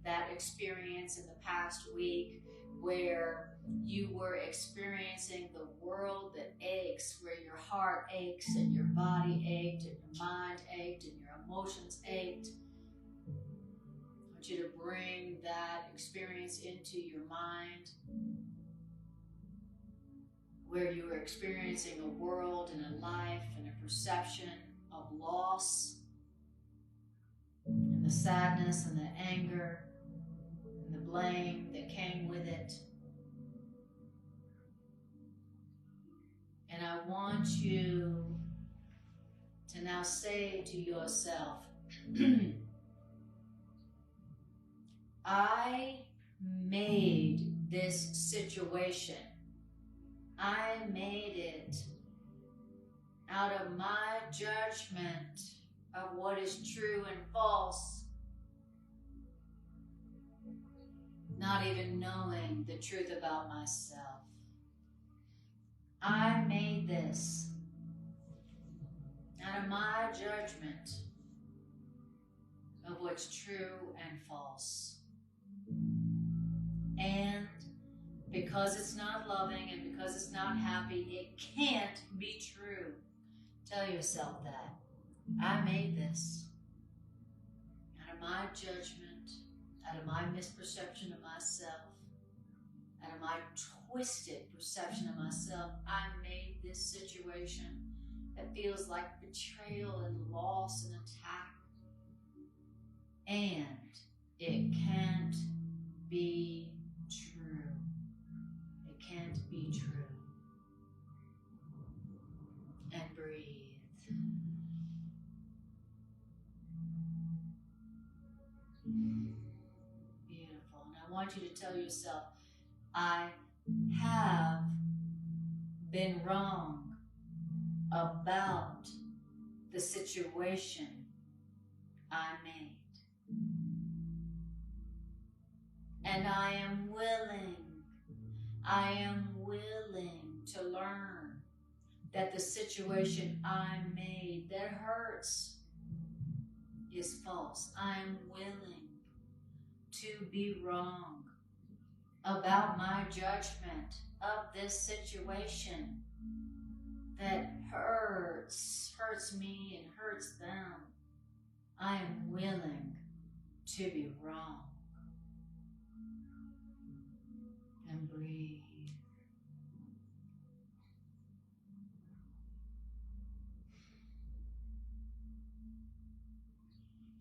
that experience in the past week where you were experiencing the world that aches, where your heart aches and your body ached and your mind ached and your emotions ached. I want you to bring that experience into your mind, where you were experiencing a world and a life and a perception of loss, and the sadness and the anger and the blame that came with it. And I want you to now say to yourself, I made this situation. I made it out of my judgment of what is true and false, not even knowing the truth about myself. I made this out of my judgment of what's true and false. And because it's not loving and because it's not happy, it can't be true. Tell yourself that. I made this out of my judgment, out of my misperception of myself, out of my twisted perception of myself. I made this situation that feels like betrayal and loss and attack. And It can't be true. It can't be true. And breathe. Beautiful. And I want you to tell yourself, I have been wrong about the situation I made. And I am willing to learn that the situation I made that hurts is false. I am willing to be wrong about my judgment of this situation that hurts me and hurts them. I am willing to be wrong. And breathe.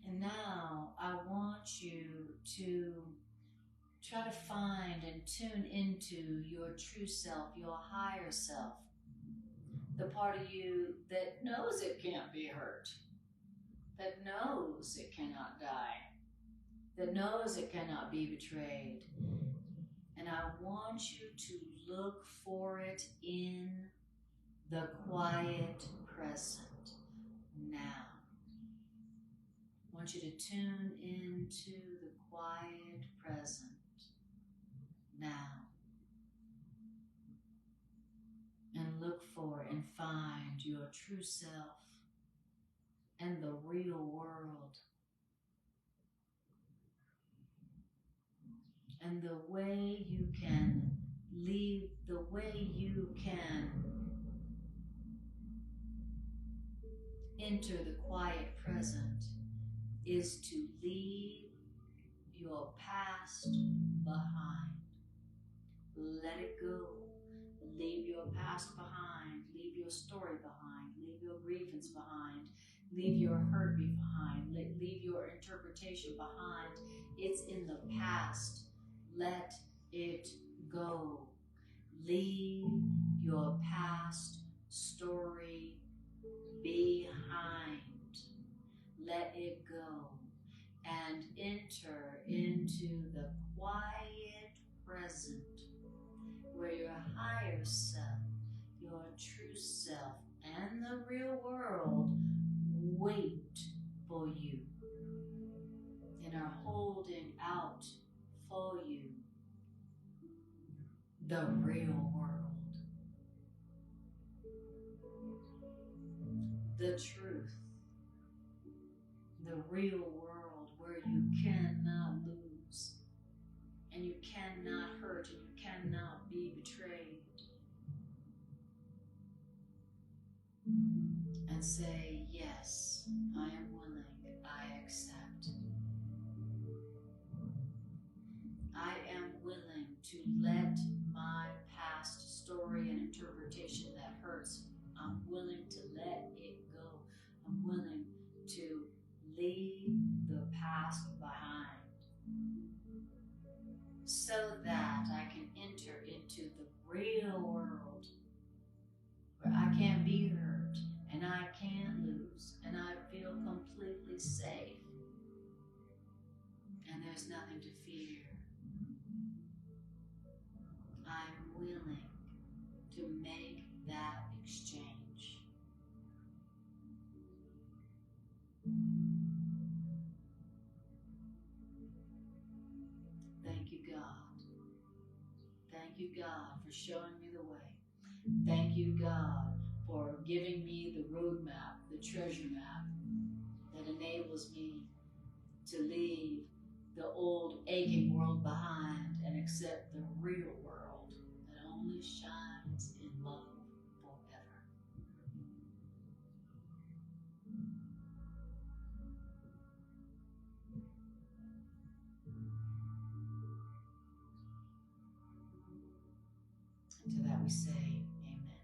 And now I want you to try to find and tune into your true self, your higher self, the part of you that knows it can't be hurt, that knows it cannot die, that knows it cannot be betrayed. And I want you to look for it in the quiet present now. I want you to tune into the quiet present now. And look for and find your true self and the real world. And the way you can leave, the way you can enter the quiet present is to leave your past behind. Let it go. Leave your past behind. Leave your story behind. Leave your grievance behind. Leave your hurt behind. Leave your interpretation behind. It's in the past. Let it go. Leave your past story behind. Let it go and enter into the quiet present where your higher self, your true self, and the real world wait for you and are holding out for you the real world, the truth, the real world where you cannot lose and you cannot hurt and you cannot be betrayed. And say, yes, I am willing, I accept. I am willing to let my past story and interpretation that hurts, I'm willing to let it go. I'm willing to leave the past behind so that I can enter into the real world where I can't be hurt and I can't lose and I feel completely safe and there's nothing to fear. I'm willing to make that exchange. Thank you, God. Thank you, God, for showing me the way. Thank you, God, for giving me the roadmap, the treasure map that enables me to leave the old aching world behind and accept the real world that only shines in love forever. And to that we say, amen.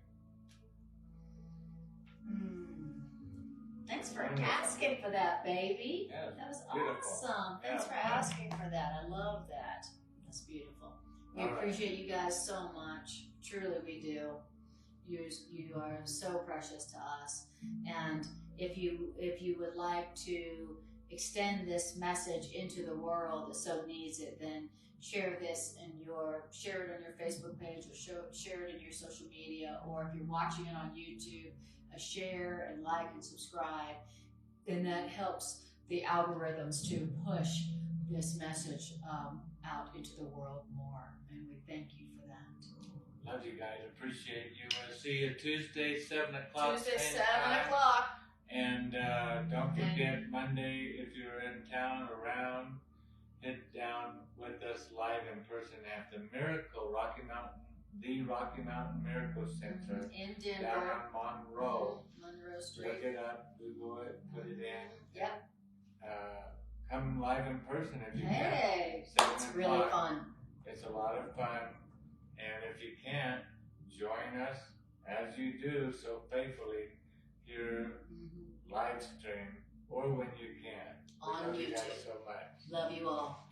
Thanks for asking for that, baby. Yes, That was beautiful. awesome. Thanks for asking for that. I love that. That's beautiful. We appreciate you guys so much. Truly, we do. You are so precious to us. And if you would like to extend this message into the world that so needs it, then share this share it on your Facebook page, or share it in your social media, or if you're watching it on YouTube, share and like and subscribe. Then that helps the algorithms to push this message out into the world more. And we thank you for that. Love you guys. Appreciate you. We'll see you Tuesday, 7 o'clock. Tuesday, 7 o'clock. And don't forget, Monday, if you're in town, around, head down with us live in person at the Miracle Rocky Mountain Miracle Center in Denver, down on Monroe. Monroe Street. Look it up, Google it, put it in. Yep. Come live in person if you can. Hey, it's really fun. It's a lot of fun, and if you can't, join us as you do so faithfully here live stream or when you can. On We love YouTube. you guys so much. Love you all.